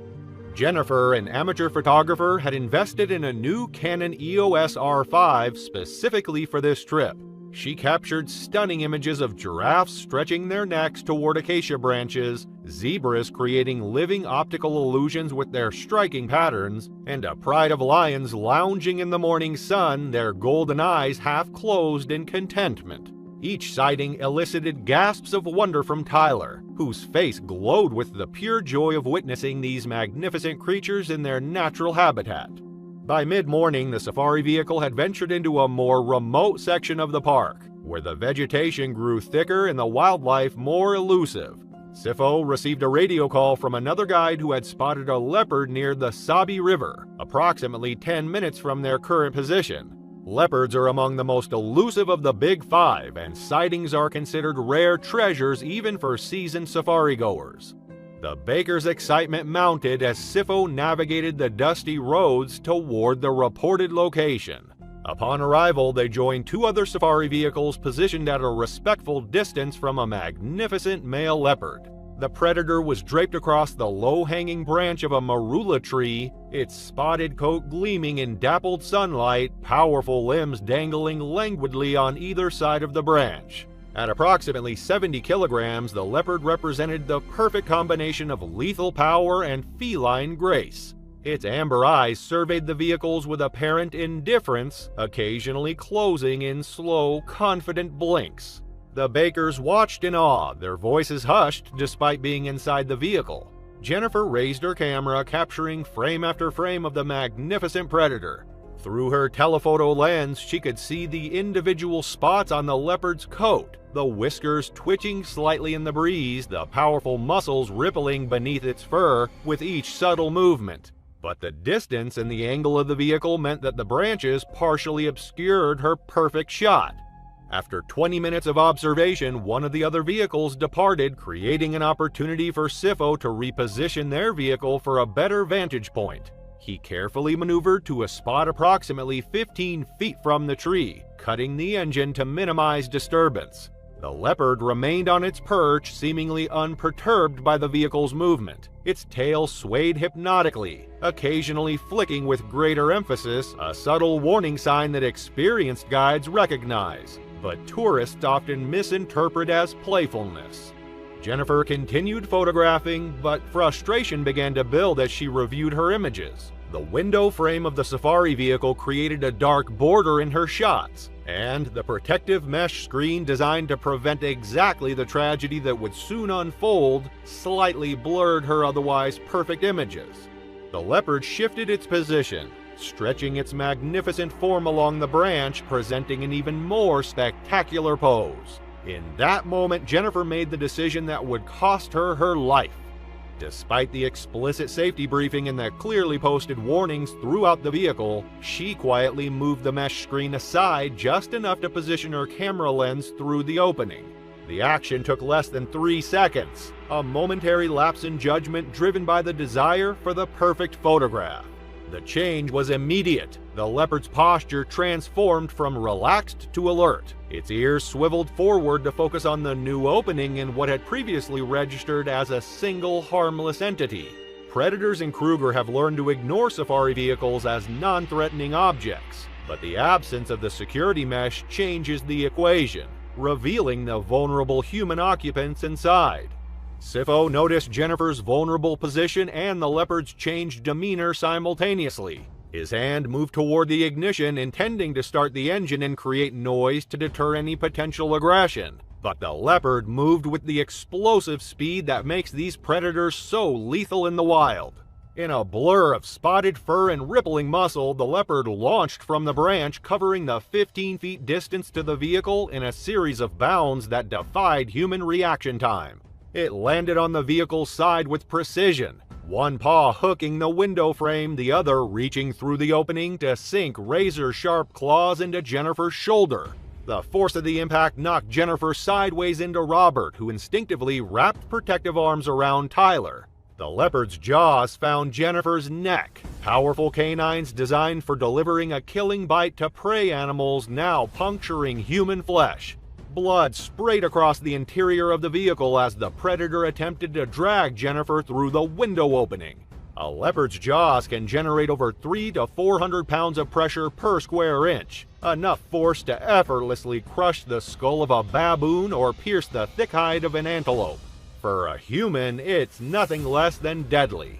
Jennifer, an amateur photographer, had invested in a new Canon EOS R5 specifically for this trip. She captured stunning images of giraffes stretching their necks toward acacia branches, zebras creating living optical illusions with their striking patterns, and a pride of lions lounging in the morning sun, their golden eyes half closed in contentment. Each sighting elicited gasps of wonder from Tyler, whose face glowed with the pure joy of witnessing these magnificent creatures in their natural habitat. By mid-morning, the safari vehicle had ventured into a more remote section of the park, where the vegetation grew thicker and the wildlife more elusive. Sipho received a radio call from another guide who had spotted a leopard near the Sabi River, approximately 10 minutes from their current position. Leopards are among the most elusive of the Big Five, and sightings are considered rare treasures even for seasoned safari goers. The Bakers' excitement mounted as Sipho navigated the dusty roads toward the reported location. Upon arrival, they joined 2 other safari vehicles positioned at a respectful distance from a magnificent male leopard. The predator was draped across the low-hanging branch of a marula tree, its spotted coat gleaming in dappled sunlight, powerful limbs dangling languidly on either side of the branch. At approximately 70 kilograms, the leopard represented the perfect combination of lethal power and feline grace. Its amber eyes surveyed the vehicles with apparent indifference, occasionally closing in slow, confident blinks. The Bakers watched in awe, their voices hushed despite being inside the vehicle. Jennifer raised her camera, capturing frame after frame of the magnificent predator. Through her telephoto lens, she could see the individual spots on the leopard's coat, the whiskers twitching slightly in the breeze, the powerful muscles rippling beneath its fur with each subtle movement. But the distance and the angle of the vehicle meant that the branches partially obscured her perfect shot. After 20 minutes of observation, one of the other vehicles departed, creating an opportunity for Sipho to reposition their vehicle for a better vantage point. He carefully maneuvered to a spot approximately 15 feet from the tree, cutting the engine to minimize disturbance. The leopard remained on its perch, seemingly unperturbed by the vehicle's movement. Its tail swayed hypnotically, occasionally flicking with greater emphasis, a subtle warning sign that experienced guides recognize, but tourists often misinterpret as playfulness. Jennifer continued photographing, but frustration began to build as she reviewed her images. The window frame of the safari vehicle created a dark border in her shots, and the protective mesh screen designed to prevent exactly the tragedy that would soon unfold slightly blurred her otherwise perfect images. The leopard shifted its position, stretching its magnificent form along the branch, presenting an even more spectacular pose. In that moment, Jennifer made the decision that would cost her her life. Despite the explicit safety briefing and the clearly posted warnings throughout the vehicle, she quietly moved the mesh screen aside just enough to position her camera lens through the opening. The action took less than 3 seconds, a momentary lapse in judgment driven by the desire for the perfect photograph. The change was immediate. The leopard's posture transformed from relaxed to alert. Its ears swiveled forward to focus on the new opening in what had previously registered as a single harmless entity. Predators in Kruger have learned to ignore safari vehicles as non-threatening objects, but the absence of the security mesh changes the equation, revealing the vulnerable human occupants inside. Sifo noticed Jennifer's vulnerable position and the leopard's changed demeanor simultaneously. His hand moved toward the ignition, intending to start the engine and create noise to deter any potential aggression. But the leopard moved with the explosive speed that makes these predators so lethal in the wild. In a blur of spotted fur and rippling muscle, the leopard launched from the branch, covering the 15-feet distance to the vehicle in a series of bounds that defied human reaction time. It landed on the vehicle's side with precision, one paw hooking the window frame, the other reaching through the opening to sink razor-sharp claws into Jennifer's shoulder. The force of the impact knocked Jennifer sideways into Robert, who instinctively wrapped protective arms around Tyler. The leopard's jaws found Jennifer's neck, powerful canines designed for delivering a killing bite to prey animals now puncturing human flesh. Blood sprayed across the interior of the vehicle as the predator attempted to drag Jennifer through the window opening. A leopard's jaws can generate over 300 to 400 pounds of pressure per square inch, enough force to effortlessly crush the skull of a baboon or pierce the thick hide of an antelope. For a human, it's nothing less than deadly.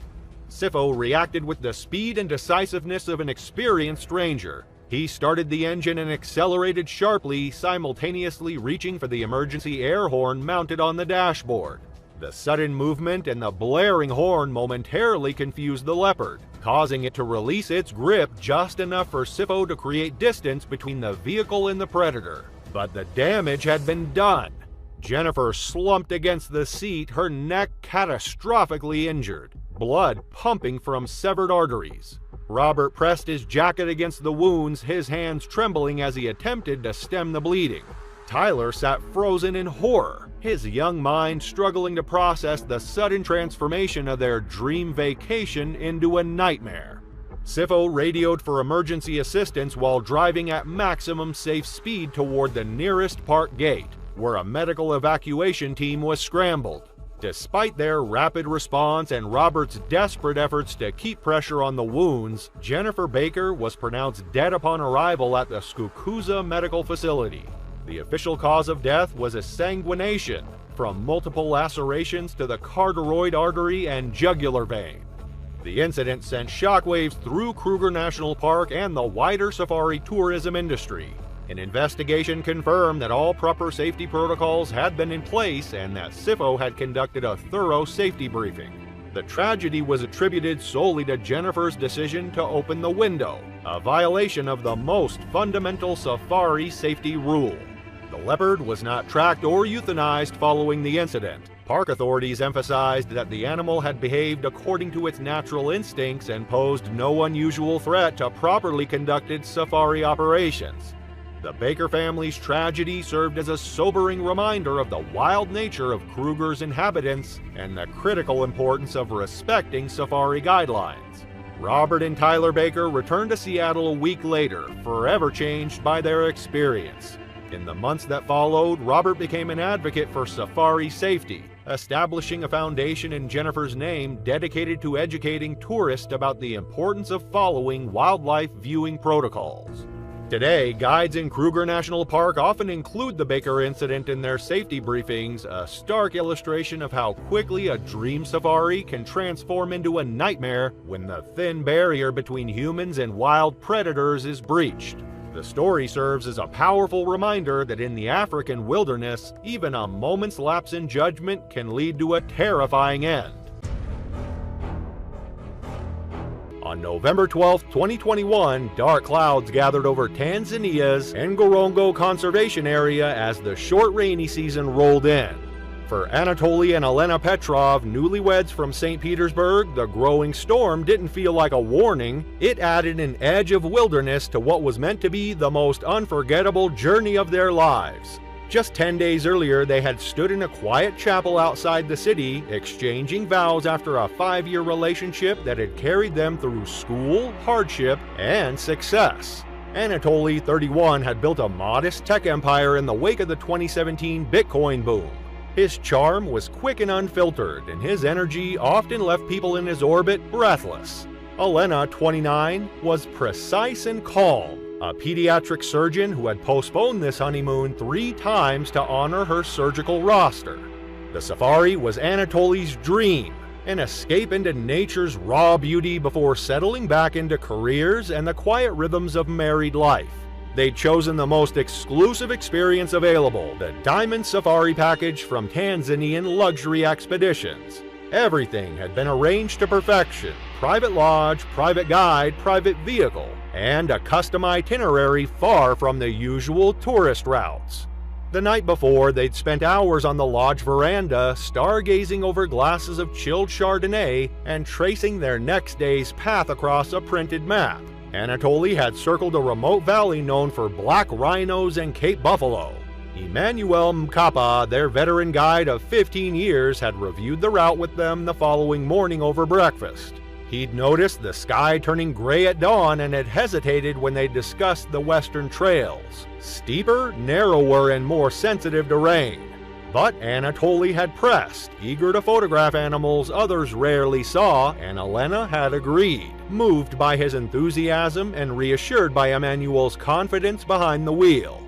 Sifo reacted with the speed and decisiveness of an experienced ranger. He started the engine and accelerated sharply, simultaneously reaching for the emergency air horn mounted on the dashboard. The sudden movement and the blaring horn momentarily confused the leopard, causing it to release its grip just enough for Sifo to create distance between the vehicle and the predator. But the damage had been done. Jennifer slumped against the seat, her neck catastrophically injured, blood pumping from severed arteries. Robert pressed his jacket against the wounds, his hands trembling as he attempted to stem the bleeding. Tyler sat frozen in horror, his young mind struggling to process the sudden transformation of their dream vacation into a nightmare. Sifo radioed for emergency assistance while driving at maximum safe speed toward the nearest park gate, where a medical evacuation team was scrambled. Despite their rapid response and Robert's desperate efforts to keep pressure on the wounds, Jennifer Baker was pronounced dead upon arrival at the Skukuza Medical Facility. The official cause of death was a sanguination, from multiple lacerations to the carotid artery and jugular vein. The incident sent shockwaves through Kruger National Park and the wider safari tourism industry. An investigation confirmed that all proper safety protocols had been in place and that Sifo had conducted a thorough safety briefing. The tragedy was attributed solely to Jennifer's decision to open the window, a violation of the most fundamental safari safety rule. The leopard was not tracked or euthanized following the incident. Park authorities emphasized that the animal had behaved according to its natural instincts and posed no unusual threat to properly conducted safari operations. The Baker family's tragedy served as a sobering reminder of the wild nature of Kruger's inhabitants and the critical importance of respecting safari guidelines. Robert and Tyler Baker returned to Seattle a week later, forever changed by their experience. In the months that followed, Robert became an advocate for safari safety, establishing a foundation in Jennifer's name dedicated to educating tourists about the importance of following wildlife viewing protocols. Today, guides in Kruger National Park often include the Baker incident in their safety briefings, a stark illustration of how quickly a dream safari can transform into a nightmare when the thin barrier between humans and wild predators is breached. The story serves as a powerful reminder that in the African wilderness, even a moment's lapse in judgment can lead to a terrifying end. On November 12, 2021, dark clouds gathered over Tanzania's Ngorongoro Conservation Area as the short rainy season rolled in. For Anatoly and Elena Petrov, newlyweds from St. Petersburg, the growing storm didn't feel like a warning. It added an edge of wilderness to what was meant to be the most unforgettable journey of their lives. Just 10 days earlier, they had stood in a quiet chapel outside the city, exchanging vows after a 5-year relationship that had carried them through school, hardship, and success. Anatoly, 31, had built a modest tech empire in the wake of the 2017 Bitcoin boom. His charm was quick and unfiltered, and his energy often left people in his orbit breathless. Elena, 29, was precise and calm, a pediatric surgeon who had postponed this honeymoon 3 times to honor her surgical roster. The safari was Anatoly's dream, an escape into nature's raw beauty before settling back into careers and the quiet rhythms of married life. They'd chosen the most exclusive experience available, the Diamond Safari Package from Tanzanian Luxury Expeditions. Everything had been arranged to perfection: private lodge, private guide, private vehicle, and a custom itinerary far from the usual tourist routes. The night before, they'd spent hours on the lodge veranda, stargazing over glasses of chilled Chardonnay and tracing their next day's path across a printed map. Anatoly had circled a remote valley known for black rhinos and Cape buffalo. Emmanuel Mkapa, their veteran guide of 15 years, had reviewed the route with them the following morning over breakfast. He'd noticed the sky turning gray at dawn and had hesitated when they discussed the western trails: steeper, narrower, and more sensitive to rain. But Anatoly had pressed, eager to photograph animals others rarely saw, and Elena had agreed, moved by his enthusiasm and reassured by Emmanuel's confidence behind the wheel.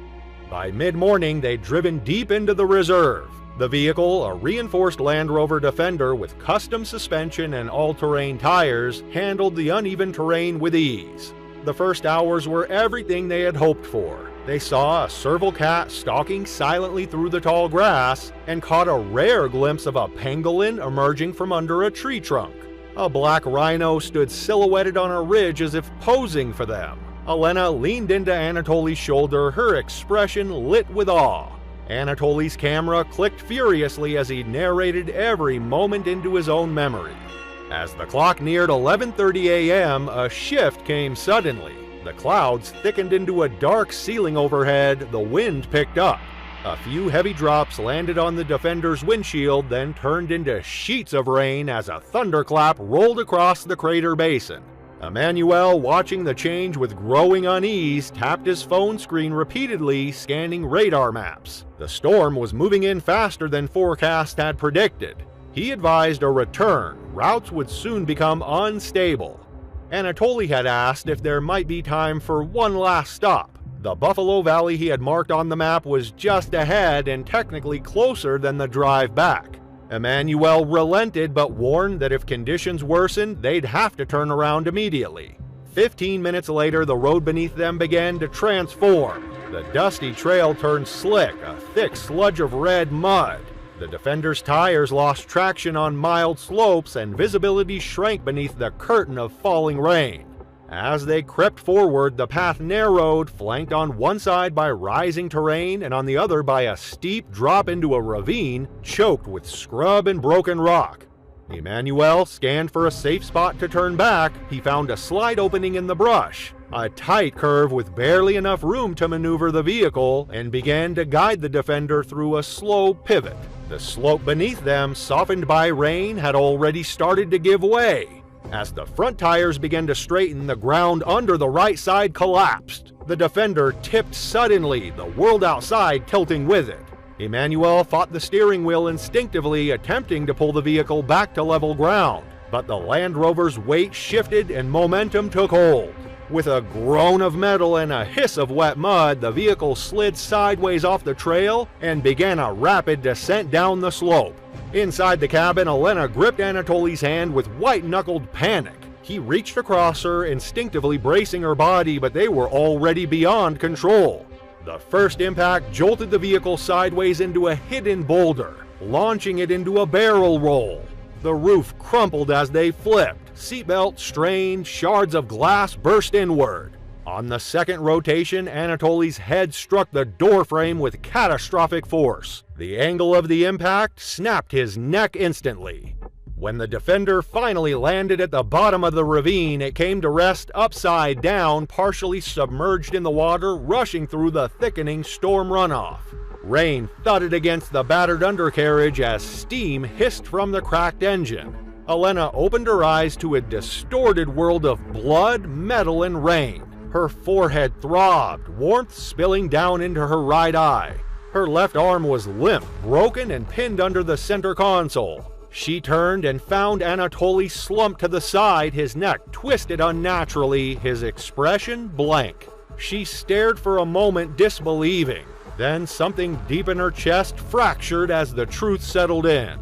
By mid-morning, they'd driven deep into the reserve. The vehicle, a reinforced Land Rover Defender with custom suspension and all-terrain tires, handled the uneven terrain with ease. The first hours were everything they had hoped for. They saw a serval cat stalking silently through the tall grass and caught a rare glimpse of a pangolin emerging from under a tree trunk. A black rhino stood silhouetted on a ridge as if posing for them. Elena leaned into Anatoly's shoulder, her expression lit with awe. Anatoly's camera clicked furiously as he narrated every moment into his own memory. As the clock neared 11:30 a.m., a shift came suddenly. The clouds thickened into a dark ceiling overhead, the wind picked up. A few heavy drops landed on the Defender's windshield, then turned into sheets of rain as a thunderclap rolled across the crater basin. Emmanuel, watching the change with growing unease, tapped his phone screen repeatedly, scanning radar maps. The storm was moving in faster than forecast had predicted. He advised a return. Routes would soon become unstable. Anatoly had asked if there might be time for one last stop. The Buffalo Valley he had marked on the map was just ahead and technically closer than the drive back. Emmanuel relented but warned that if conditions worsened, they'd have to turn around immediately. 15 minutes later, the road beneath them began to transform. The dusty trail turned slick, a thick sludge of red mud. The Defender's tires lost traction on mild slopes, and visibility shrank beneath the curtain of falling rain. As they crept forward, the path narrowed, flanked on one side by rising terrain and on the other by a steep drop into a ravine choked with scrub and broken rock. Emmanuel scanned for a safe spot to turn back. He found a slight opening in the brush, a tight curve with barely enough room to maneuver the vehicle, and began to guide the Defender through a slow pivot. The slope beneath them, softened by rain, had already started to give way. As the front tires began to straighten, the ground under the right side collapsed. The Defender tipped suddenly, the world outside tilting with it. Emmanuel fought the steering wheel instinctively, attempting to pull the vehicle back to level ground. But the Land Rover's weight shifted and momentum took hold. With a groan of metal and a hiss of wet mud, the vehicle slid sideways off the trail and began a rapid descent down the slope. Inside the cabin, Elena gripped Anatoly's hand with white-knuckled panic. He reached across her, instinctively bracing her body, but they were already beyond control. The first impact jolted the vehicle sideways into a hidden boulder, launching it into a barrel roll. The roof crumpled as they flipped, seatbelt strained, shards of glass burst inward. On the second rotation, Anatoly's head struck the doorframe with catastrophic force. The angle of the impact snapped his neck instantly. When the Defender finally landed at the bottom of the ravine, it came to rest upside down, partially submerged in the water, rushing through the thickening storm runoff. Rain thudded against the battered undercarriage as steam hissed from the cracked engine. Elena opened her eyes to a distorted world of blood, metal, and rain. Her forehead throbbed, warmth spilling down into her right eye. Her left arm was limp, broken, and pinned under the center console. She turned and found Anatoly slumped to the side, his neck twisted unnaturally, his expression blank. She stared for a moment, disbelieving. Then something deep in her chest fractured as the truth settled in.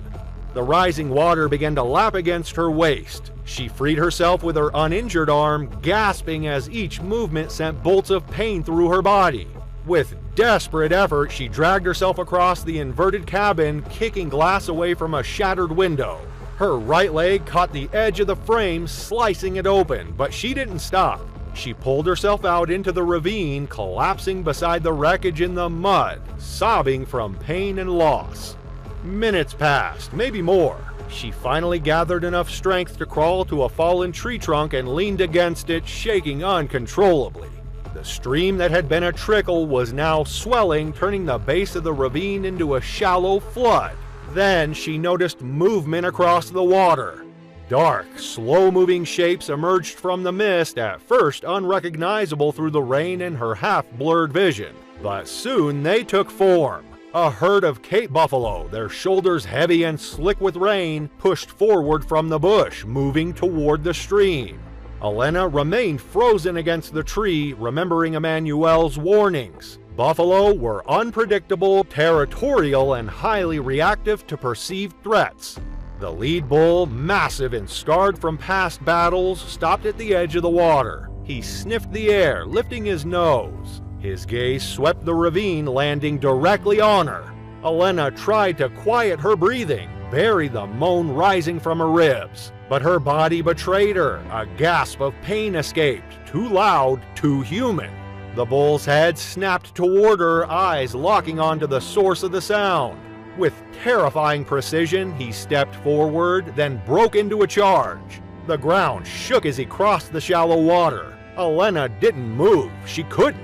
The rising water began to lap against her waist. She freed herself with her uninjured arm, gasping as each movement sent bolts of pain through her body. With desperate effort, she dragged herself across the inverted cabin, kicking glass away from a shattered window. Her right leg caught the edge of the frame, slicing it open, but she didn't stop. She pulled herself out into the ravine, collapsing beside the wreckage in the mud, sobbing from pain and loss. Minutes passed, maybe more. She finally gathered enough strength to crawl to a fallen tree trunk and leaned against it, shaking uncontrollably. The stream that had been a trickle was now swelling, turning the base of the ravine into a shallow flood. Then she noticed movement across the water. Dark, slow-moving shapes emerged from the mist, at first unrecognizable through the rain and her half-blurred vision. But soon they took form. A herd of Cape buffalo, their shoulders heavy and slick with rain, pushed forward from the bush, moving toward the stream. Elena remained frozen against the tree, remembering Emmanuel's warnings. Buffalo were unpredictable, territorial, and highly reactive to perceived threats. The lead bull, massive and scarred from past battles, stopped at the edge of the water. He sniffed the air, lifting his nose. His gaze swept the ravine, landing directly on her. Elena tried to quiet her breathing, bury the moan rising from her ribs. But her body betrayed her. A gasp of pain escaped, too loud, too human. The bull's head snapped toward her, eyes locking onto the source of the sound. With terrifying precision, he stepped forward, then broke into a charge. The ground shook as he crossed the shallow water. Elena didn't move. She couldn't.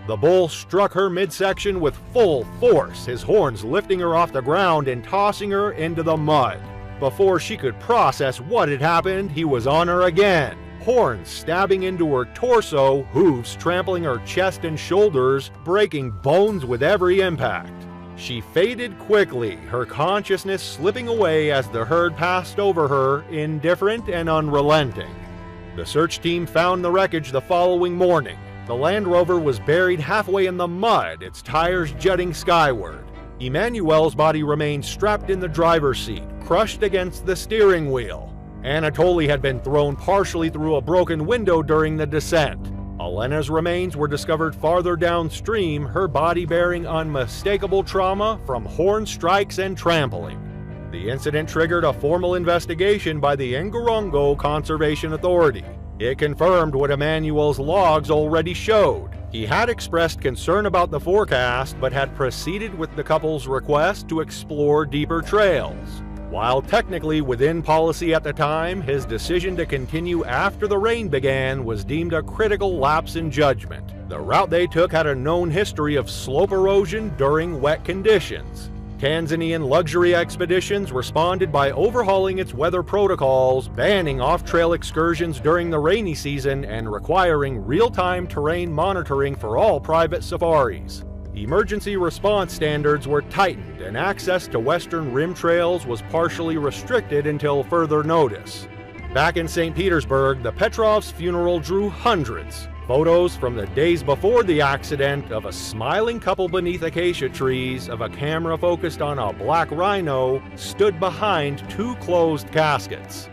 The bull struck her midsection with full force, his horns lifting her off the ground and tossing her into the mud. Before she could process what had happened, he was on her again. Horns stabbing into her torso, hooves trampling her chest and shoulders, breaking bones with every impact. She faded quickly, her consciousness slipping away as the herd passed over her, indifferent and unrelenting. The search team found the wreckage the following morning. The Land Rover was buried halfway in the mud, its tires jutting skyward. Emmanuel's body remained strapped in the driver's seat, crushed against the steering wheel. Anatoly had been thrown partially through a broken window during the descent. Elena's remains were discovered farther downstream, her body bearing unmistakable trauma from horn strikes and trampling. The incident triggered a formal investigation by the Ngorongoro Conservation Authority. It confirmed what Emmanuel's logs already showed. He had expressed concern about the forecast, but had proceeded with the couple's request to explore deeper trails. While technically within policy at the time, his decision to continue after the rain began was deemed a critical lapse in judgment. The route they took had a known history of slope erosion during wet conditions. Tanzanian luxury expeditions responded by overhauling its weather protocols, banning off-trail excursions during the rainy season, and requiring real-time terrain monitoring for all private safaris. Emergency response standards were tightened, and access to Western Rim trails was partially restricted until further notice. Back in St. Petersburg, the Petrovs' funeral drew hundreds. Photos from the days before the accident of a smiling couple beneath acacia trees, of a camera focused on a black rhino, stood behind two closed caskets.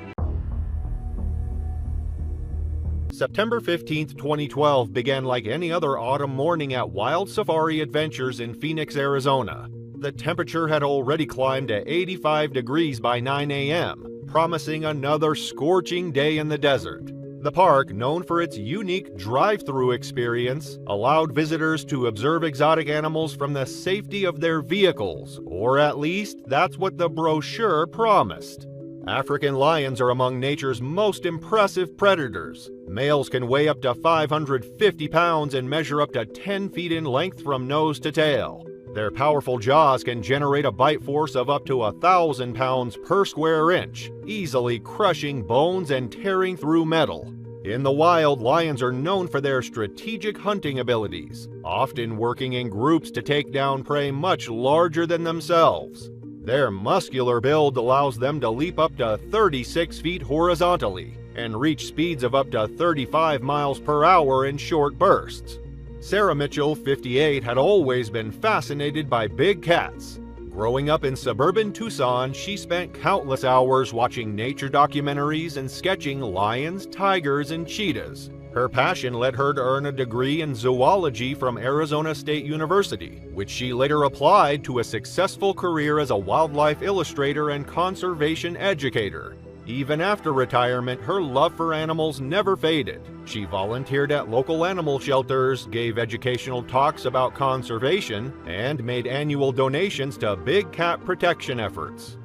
September 15, 2012 began like any other autumn morning at Wild Safari Adventures in Phoenix, Arizona. The temperature had already climbed to 85 degrees by 9 a.m. promising another scorching day in the desert. The park, known for its unique drive-through experience, allowed visitors to observe exotic animals from the safety of their vehicles, or at least that's what the brochure promised. African lions are among nature's most impressive predators. Males can weigh up to 550 pounds and measure up to 10 feet in length from nose to tail. Their powerful jaws can generate a bite force of up to 1,000 pounds per square inch, easily crushing bones and tearing through metal. In the wild, lions are known for their strategic hunting abilities, often working in groups to take down prey much larger than themselves. Their muscular build allows them to leap up to 36 feet horizontally and reach speeds of up to 35 miles per hour in short bursts. Sarah Mitchell, 58, had always been fascinated by big cats. Growing up in suburban Tucson, she spent countless hours watching nature documentaries and sketching lions, tigers, and cheetahs. Her passion led her to earn a degree in zoology from Arizona State University, which she later applied to a successful career as a wildlife illustrator and conservation educator. Even after retirement, her love for animals never faded. She volunteered at local animal shelters, gave educational talks about conservation, and made annual donations to big cat protection efforts.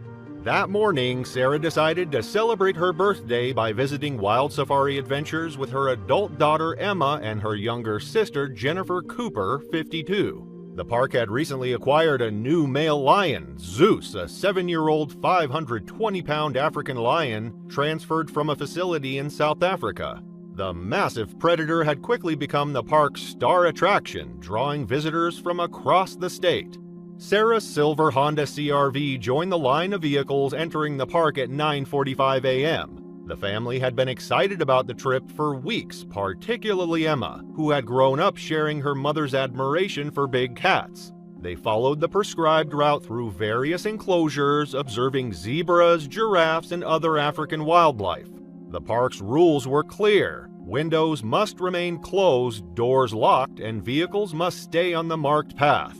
That morning, Sarah decided to celebrate her birthday by visiting wild safari adventures with her adult daughter Emma and her younger sister Jennifer Cooper, 52. The park had recently acquired a new male lion, Zeus, a 7-year-old 520-pound African lion transferred from a facility in South Africa. The massive predator had quickly become the park's star attraction, drawing visitors from across the state. Sarah's silver Honda CR-V joined the line of vehicles entering the park at 9:45 a.m. The family had been excited about the trip for weeks, particularly Emma, who had grown up sharing her mother's admiration for big cats. They followed the prescribed route through various enclosures, observing zebras, giraffes, and other African wildlife. The park's rules were clear. Windows must remain closed, doors locked, and vehicles must stay on the marked path.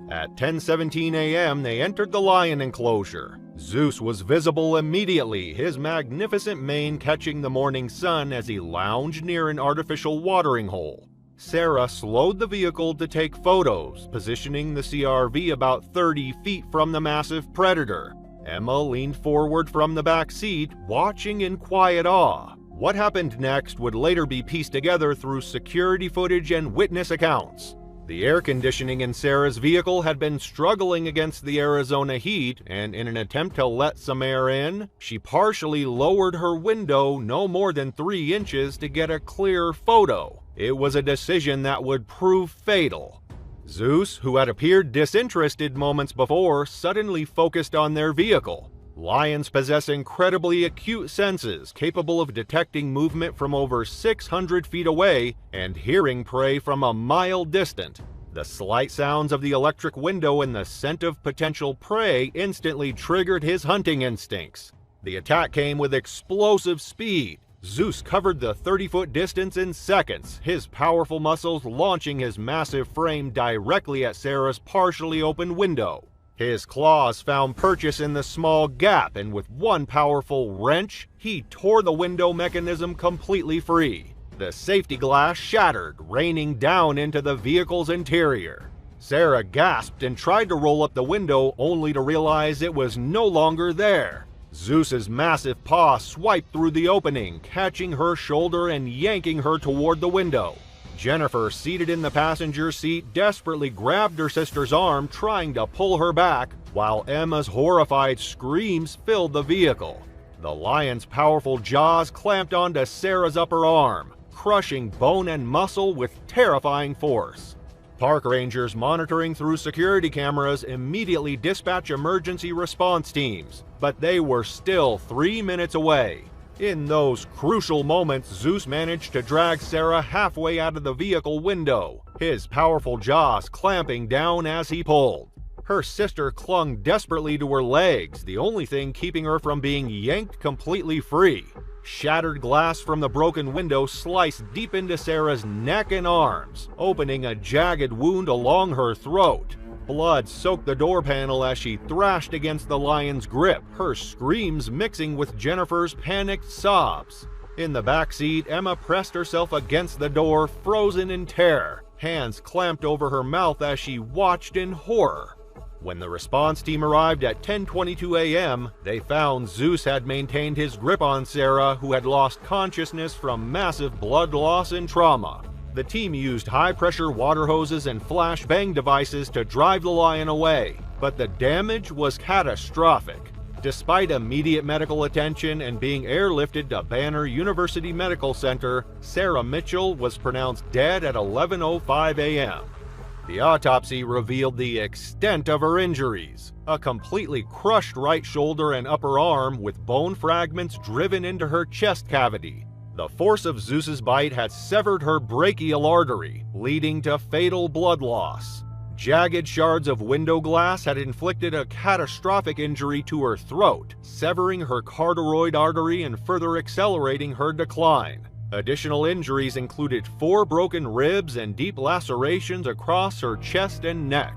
At 10:17 a.m., they entered the lion enclosure. Zeus was visible immediately, his magnificent mane catching the morning sun as he lounged near an artificial watering hole. Sarah slowed the vehicle to take photos, positioning the CR-V about 30 feet from the massive predator. Emma leaned forward from the back seat, watching in quiet awe. What happened next would later be pieced together through security footage and witness accounts. The air conditioning in Sarah's vehicle had been struggling against the Arizona heat, and in an attempt to let some air in, she partially lowered her window no more than 3 inches to get a clear photo. It was a decision that would prove fatal. Zeus, who had appeared disinterested moments before, suddenly focused on their vehicle. Lions possess incredibly acute senses, capable of detecting movement from over 600 feet away and hearing prey from a mile distant. The slight sounds of the electric window and the scent of potential prey instantly triggered his hunting instincts. The attack came with explosive speed. Zeus covered the 30-foot distance in seconds, his powerful muscles launching his massive frame directly at Sarah's partially open window. His claws found purchase in the small gap, and with one powerful wrench, he tore the window mechanism completely free. The safety glass shattered, raining down into the vehicle's interior. Sarah gasped and tried to roll up the window, only to realize it was no longer there. Zeus's massive paw swiped through the opening, catching her shoulder and yanking her toward the window. Jennifer, seated in the passenger seat, desperately grabbed her sister's arm, trying to pull her back, while Emma's horrified screams filled the vehicle. The lion's powerful jaws clamped onto Sarah's upper arm, crushing bone and muscle with terrifying force. Park rangers monitoring through security cameras immediately dispatch emergency response teams, but they were still 3 minutes away. In those crucial moments, Zeus managed to drag Sarah halfway out of the vehicle window, his powerful jaws clamping down as he pulled. Her sister clung desperately to her legs, the only thing keeping her from being yanked completely free. Shattered glass from the broken window sliced deep into Sarah's neck and arms, opening a jagged wound along her throat. Blood soaked the door panel as she thrashed against the lion's grip, her screams mixing with Jennifer's panicked sobs. In the back seat, Emma pressed herself against the door, frozen in terror, hands clamped over her mouth as she watched in horror. When the response team arrived at 10:22 a.m., they found Zeus had maintained his grip on Sarah, who had lost consciousness from massive blood loss and trauma. The team used high-pressure water hoses and flashbang devices to drive the lion away, but the damage was catastrophic. Despite immediate medical attention and being airlifted to Banner University Medical Center, Sarah Mitchell was pronounced dead at 11:05 a.m. The autopsy revealed the extent of her injuries: a completely crushed right shoulder and upper arm with bone fragments driven into her chest cavity. The force of Zeus's bite had severed her brachial artery, leading to fatal blood loss. Jagged shards of window glass had inflicted a catastrophic injury to her throat, severing her carotid artery and further accelerating her decline. Additional injuries included 4 broken ribs and deep lacerations across her chest and neck.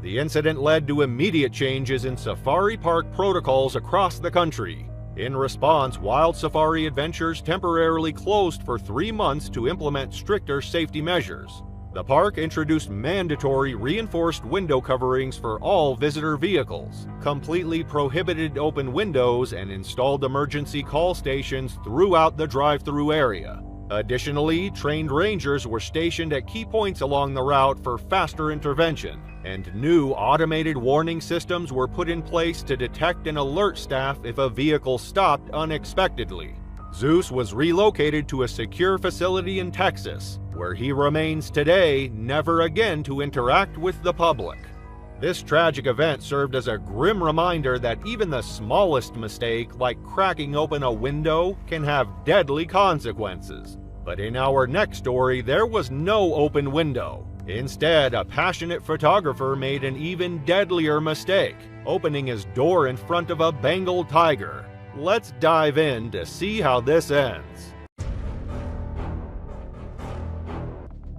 The incident led to immediate changes in safari park protocols across the country. In response, Wild Safari Adventures temporarily closed for 3 months to implement stricter safety measures. The park introduced mandatory reinforced window coverings for all visitor vehicles, completely prohibited open windows, and installed emergency call stations throughout the drive-through area. Additionally, trained rangers were stationed at key points along the route for faster intervention, and new automated warning systems were put in place to detect and alert staff if a vehicle stopped unexpectedly. Zeus was relocated to a secure facility in Texas, where he remains today, never again to interact with the public. This tragic event served as a grim reminder that even the smallest mistake, like cracking open a window, can have deadly consequences. But in our next story, there was no open window. Instead, a passionate photographer made an even deadlier mistake, opening his door in front of a Bengal tiger. Let's dive in to see how this ends.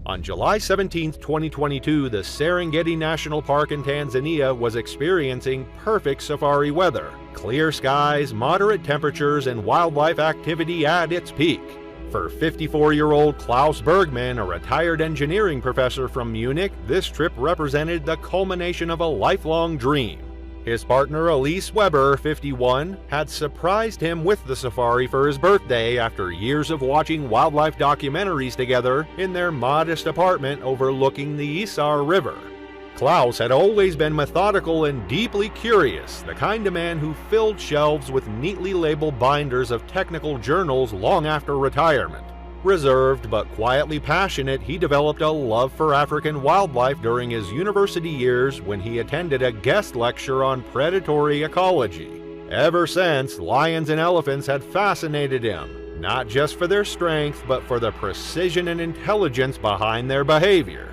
On July 17, 2022, the Serengeti National Park in Tanzania was experiencing perfect safari weather. Clear skies, moderate temperatures, and wildlife activity at its peak. For 54-year-old Klaus Bergman, a retired engineering professor from Munich, this trip represented the culmination of a lifelong dream. His partner Elise Weber, 51, had surprised him with the safari for his birthday after years of watching wildlife documentaries together in their modest apartment overlooking the Isar River. Klaus had always been methodical and deeply curious, the kind of man who filled shelves with neatly labeled binders of technical journals long after retirement. Reserved but quietly passionate, he developed a love for African wildlife during his university years when he attended a guest lecture on predatory ecology. Ever since, lions and elephants had fascinated him, not just for their strength, but for the precision and intelligence behind their behavior.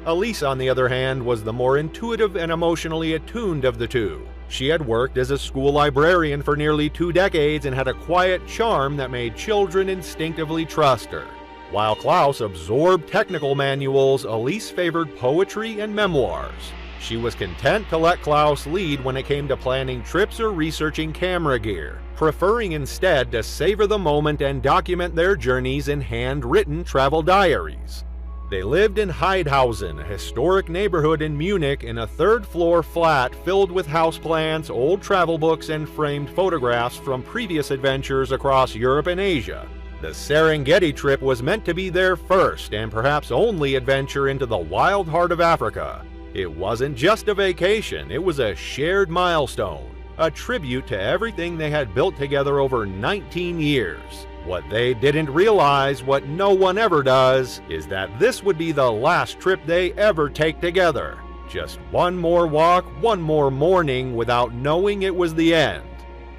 Elise, on the other hand, was the more intuitive and emotionally attuned of the two. She had worked as a school librarian for nearly 2 decades and had a quiet charm that made children instinctively trust her. While Klaus absorbed technical manuals, Elise favored poetry and memoirs. She was content to let Klaus lead when it came to planning trips or researching camera gear, preferring instead to savor the moment and document their journeys in handwritten travel diaries. They lived in Heidhausen, a historic neighborhood in Munich, in a 3rd-floor flat filled with houseplants, old travel books, and framed photographs from previous adventures across Europe and Asia. The Serengeti trip was meant to be their first and perhaps only adventure into the wild heart of Africa. It wasn't just a vacation, it was a shared milestone, a tribute to everything they had built together over 19 years. What they didn't realize, what no one ever does, is that this would be the last trip they ever take together. Just one more walk, one more morning without knowing it was the end.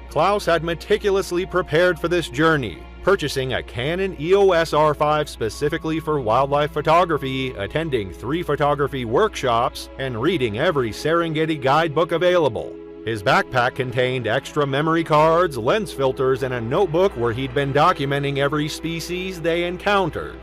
Klaus had meticulously prepared for this journey, purchasing a Canon EOS R5 specifically for wildlife photography, attending 3 photography workshops, and reading every Serengeti guidebook available. His backpack contained extra memory cards, lens filters, and a notebook where he'd been documenting every species they encountered.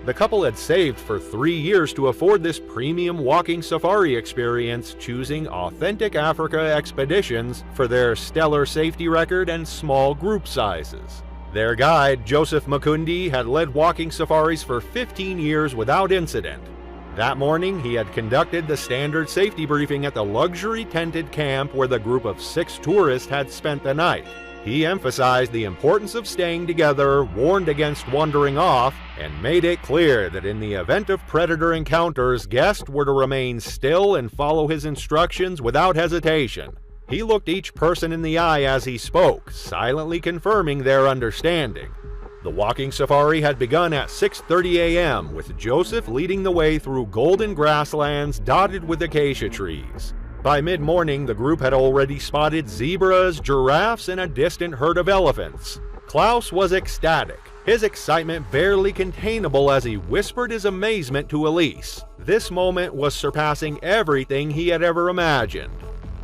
The couple had saved for 3 years to afford this premium walking safari experience, choosing authentic Africa expeditions for their stellar safety record and small group sizes. Their guide, Joseph Makundi, had led walking safaris for 15 years without incident. That morning, he had conducted the standard safety briefing at the luxury tented camp where the group of 6 tourists had spent the night. He emphasized the importance of staying together, warned against wandering off, and made it clear that in the event of predator encounters, guests were to remain still and follow his instructions without hesitation. He looked each person in the eye as he spoke, silently confirming their understanding. The walking safari had begun at 6:30 a.m., with Joseph leading the way through golden grasslands dotted with acacia trees. By mid-morning, the group had already spotted zebras, giraffes, and a distant herd of elephants. Klaus was ecstatic, his excitement barely containable as he whispered his amazement to Elise. This moment was surpassing everything he had ever imagined.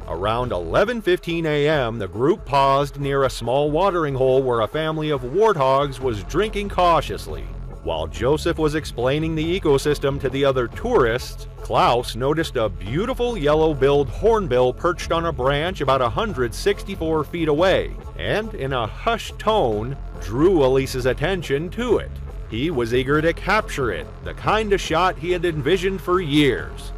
Around 11:15 a.m., the group paused near a small watering hole where a family of warthogs was drinking cautiously. While Joseph was explaining the ecosystem to the other tourists, Klaus noticed a beautiful yellow-billed hornbill perched on a branch about 164 feet away, and in a hushed tone, drew Elise's attention to it. He was eager to capture it, the kind of shot he had envisioned for years.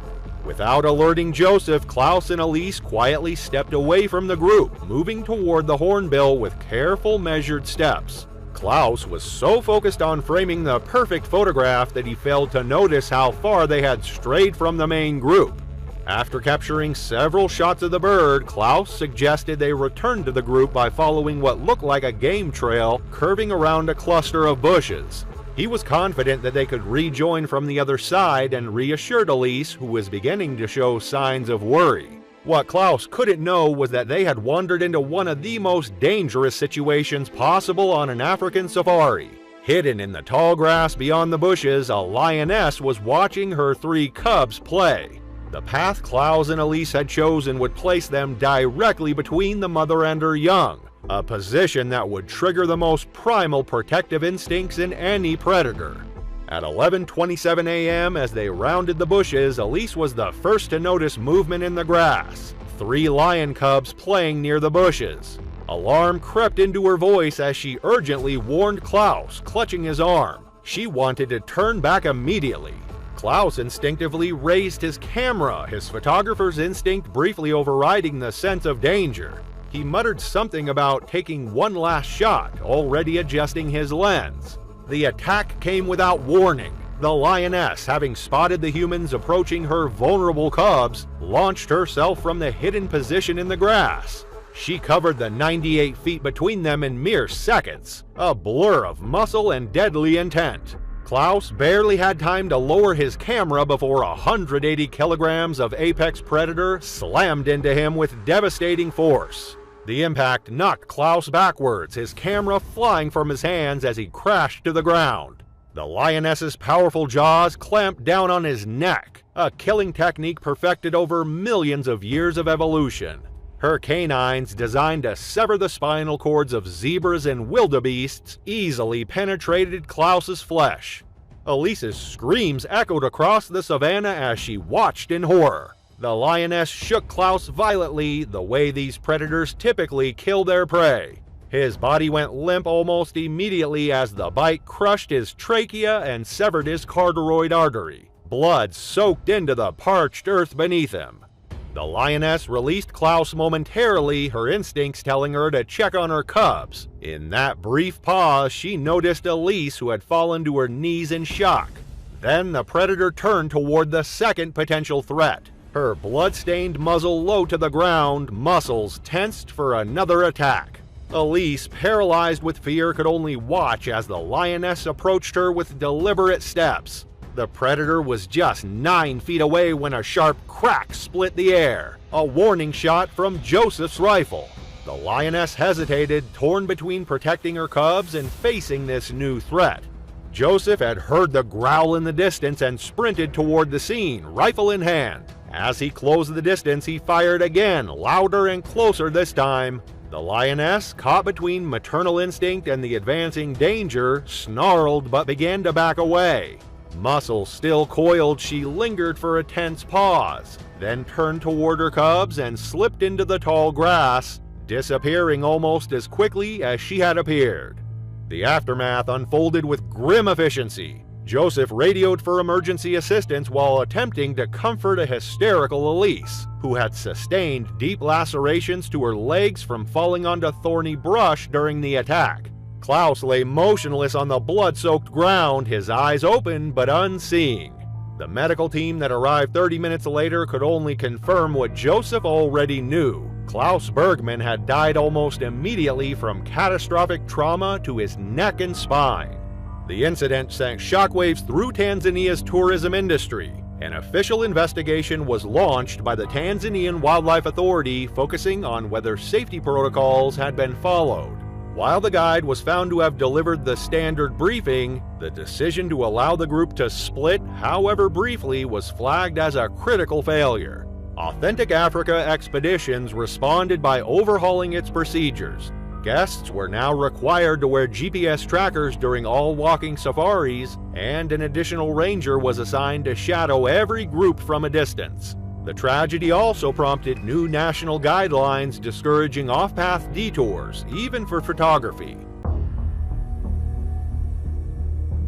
Without alerting Joseph, Klaus and Elise quietly stepped away from the group, moving toward the hornbill with careful, measured steps. Klaus was so focused on framing the perfect photograph that he failed to notice how far they had strayed from the main group. After capturing several shots of the bird, Klaus suggested they return to the group by following what looked like a game trail curving around a cluster of bushes. He was confident that they could rejoin from the other side and reassured Elise, who was beginning to show signs of worry. What Klaus couldn't know was that they had wandered into one of the most dangerous situations possible on an African safari. Hidden in the tall grass beyond the bushes, a lioness was watching her 3 cubs play. The path Klaus and Elise had chosen would place them directly between the mother and her young, a position that would trigger the most primal protective instincts in any predator. At 11:27 a.m., as they rounded the bushes, Elise was the first to notice movement in the grass. 3 lion cubs playing near the bushes. Alarm crept into her voice as she urgently warned Klaus, clutching his arm. She wanted to turn back immediately. Klaus instinctively raised his camera, his photographer's instinct briefly overriding the sense of danger. He muttered something about taking one last shot, already adjusting his lens. The attack came without warning. The lioness, having spotted the humans approaching her vulnerable cubs, launched herself from the hidden position in the grass. She covered the 98 feet between them in mere seconds, a blur of muscle and deadly intent. Klaus barely had time to lower his camera before 180 kilograms of apex predator slammed into him with devastating force. The impact knocked Klaus backwards, his camera flying from his hands as he crashed to the ground. The lioness's powerful jaws clamped down on his neck, a killing technique perfected over millions of years of evolution. Her canines, designed to sever the spinal cords of zebras and wildebeests, easily penetrated Klaus's flesh. Elise's screams echoed across the savannah as she watched in horror. The lioness shook Klaus violently, the way these predators typically kill their prey. His body went limp almost immediately as the bite crushed his trachea and severed his carotid artery. Blood soaked into the parched earth beneath him. The lioness released Klaus momentarily, her instincts telling her to check on her cubs. In that brief pause, she noticed Elise, who had fallen to her knees in shock. Then the predator turned toward the second potential threat. Her blood-stained muzzle low to the ground, muscles tensed for another attack. Elise, paralyzed with fear, could only watch as the lioness approached her with deliberate steps. The predator was just 9 feet away when a sharp crack split the air, a warning shot from Joseph's rifle. The lioness hesitated, torn between protecting her cubs and facing this new threat. Joseph had heard the growl in the distance and sprinted toward the scene, rifle in hand. As he closed the distance, he fired again, louder and closer this time. The lioness, caught between maternal instinct and the advancing danger, snarled but began to back away. Muscles still coiled, she lingered for a tense pause, then turned toward her cubs and slipped into the tall grass, disappearing almost as quickly as she had appeared. The aftermath unfolded with grim efficiency. Joseph radioed for emergency assistance while attempting to comfort a hysterical Elise, who had sustained deep lacerations to her legs from falling onto thorny brush during the attack. Klaus lay motionless on the blood-soaked ground, his eyes open but unseeing. The medical team that arrived 30 minutes later could only confirm what Joseph already knew. Klaus Bergman had died almost immediately from catastrophic trauma to his neck and spine. The incident sent shockwaves through Tanzania's tourism industry. An official investigation was launched by the Tanzanian Wildlife Authority, focusing on whether safety protocols had been followed. While the guide was found to have delivered the standard briefing, the decision to allow the group to split, however briefly, was flagged as a critical failure. Authentic Africa Expeditions responded by overhauling its procedures. Guests were now required to wear GPS trackers during all walking safaris, and an additional ranger was assigned to shadow every group from a distance. The tragedy also prompted new national guidelines discouraging off-path detours, even for photography.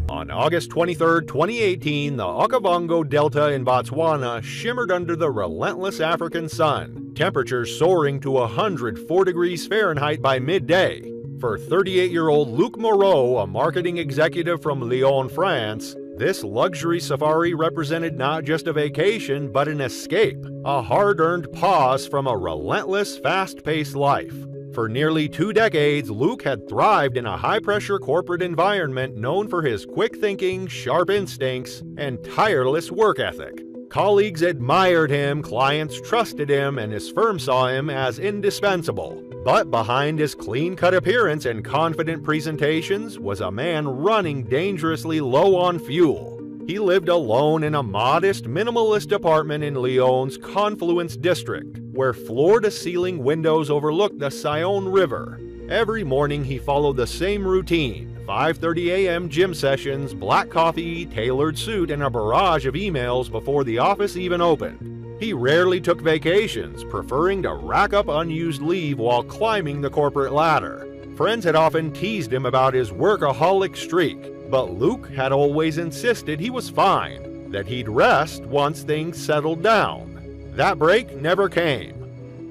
On August 23, 2018, the Okavango Delta in Botswana shimmered under the relentless African sun, temperatures soaring to 104 degrees Fahrenheit by midday. For 38-year-old Luc Moreau, a marketing executive from Lyon, France, this luxury safari represented not just a vacation, but an escape, a hard-earned pause from a relentless, fast-paced life. For nearly 2 decades, Luc had thrived in a high-pressure corporate environment known for his quick thinking, sharp instincts, and tireless work ethic. Colleagues admired him, clients trusted him, and his firm saw him as indispensable. But behind his clean-cut appearance and confident presentations was a man running dangerously low on fuel. He lived alone in a modest, minimalist apartment in Lyon's Confluence district, where floor-to-ceiling windows overlooked the Saône River. Every morning he followed the same routine: 5:30 a.m. gym sessions, black coffee, tailored suit, and a barrage of emails before the office even opened. He rarely took vacations, preferring to rack up unused leave while climbing the corporate ladder. Friends had often teased him about his workaholic streak, but Luc had always insisted he was fine, that he'd rest once things settled down. That break never came.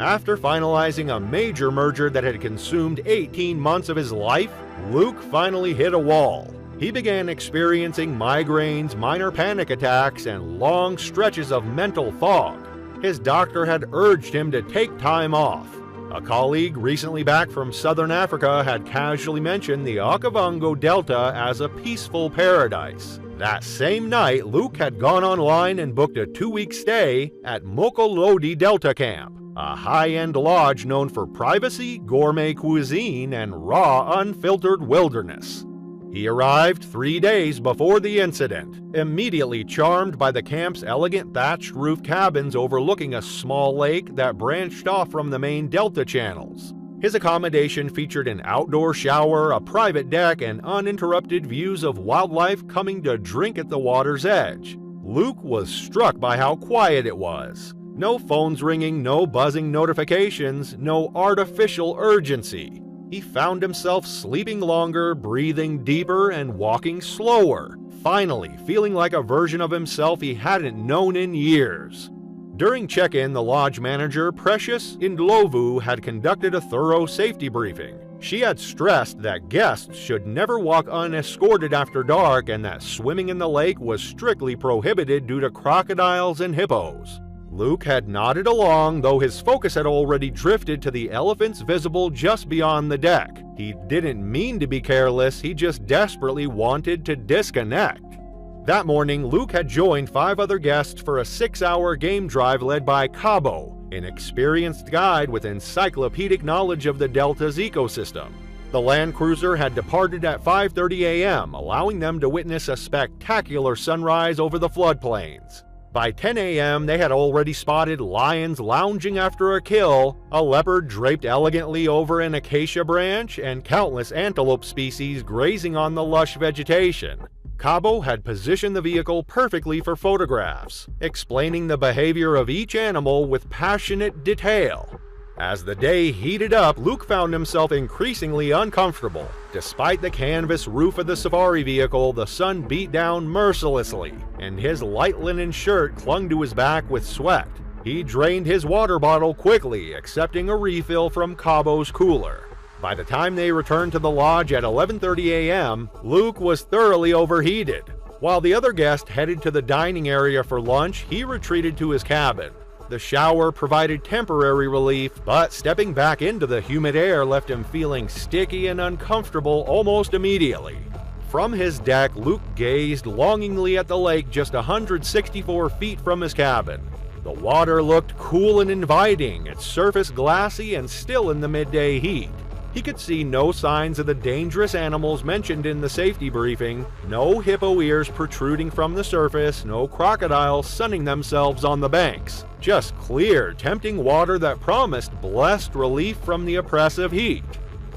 After finalizing a major merger that had consumed 18 months of his life, Luc finally hit a wall. He began experiencing migraines, minor panic attacks, and long stretches of mental fog. His doctor had urged him to take time off. A colleague recently back from southern Africa had casually mentioned the Okavango Delta as a peaceful paradise. That same night, Luc had gone online and booked a 2-week stay at Mokolodi Delta Camp, a high-end lodge known for privacy, gourmet cuisine, and raw, unfiltered wilderness. He arrived 3 days before the incident, immediately charmed by the camp's elegant thatched roof cabins overlooking a small lake that branched off from the main delta channels. His accommodation featured an outdoor shower, a private deck, and uninterrupted views of wildlife coming to drink at the water's edge. Luc was struck by how quiet it was. No phones ringing, no buzzing notifications, no artificial urgency. He found himself sleeping longer, breathing deeper, and walking slower, finally feeling like a version of himself he hadn't known in years. During check-in, the lodge manager, Precious Indlovu, had conducted a thorough safety briefing. She had stressed that guests should never walk unescorted after dark and that swimming in the lake was strictly prohibited due to crocodiles and hippos. Luc had nodded along, though his focus had already drifted to the elephants visible just beyond the deck. He didn't mean to be careless, he just desperately wanted to disconnect. That morning, Luc had joined 5 other guests for a 6-hour game drive led by Cabo, an experienced guide with encyclopedic knowledge of the Delta's ecosystem. The Land Cruiser had departed at 5:30 a.m., allowing them to witness a spectacular sunrise over the floodplains. By 10 a.m., they had already spotted lions lounging after a kill, a leopard draped elegantly over an acacia branch, and countless antelope species grazing on the lush vegetation. Cabo had positioned the vehicle perfectly for photographs, explaining the behavior of each animal with passionate detail. As the day heated up, Luke found himself increasingly uncomfortable. Despite the canvas roof of the safari vehicle, the sun beat down mercilessly, and his light linen shirt clung to his back with sweat. He drained his water bottle quickly, accepting a refill from Cabo's cooler. By the time they returned to the lodge at 11:30 a.m., Luke was thoroughly overheated. While the other guest headed to the dining area for lunch, he retreated to his cabin. The shower provided temporary relief, but stepping back into the humid air left him feeling sticky and uncomfortable almost immediately. From his deck, Luke gazed longingly at the lake just 164 feet from his cabin. The water looked cool and inviting, its surface glassy and still in the midday heat. He could see no signs of the dangerous animals mentioned in the safety briefing, no hippo ears protruding from the surface, no crocodiles sunning themselves on the banks. Just clear, tempting water that promised blessed relief from the oppressive heat.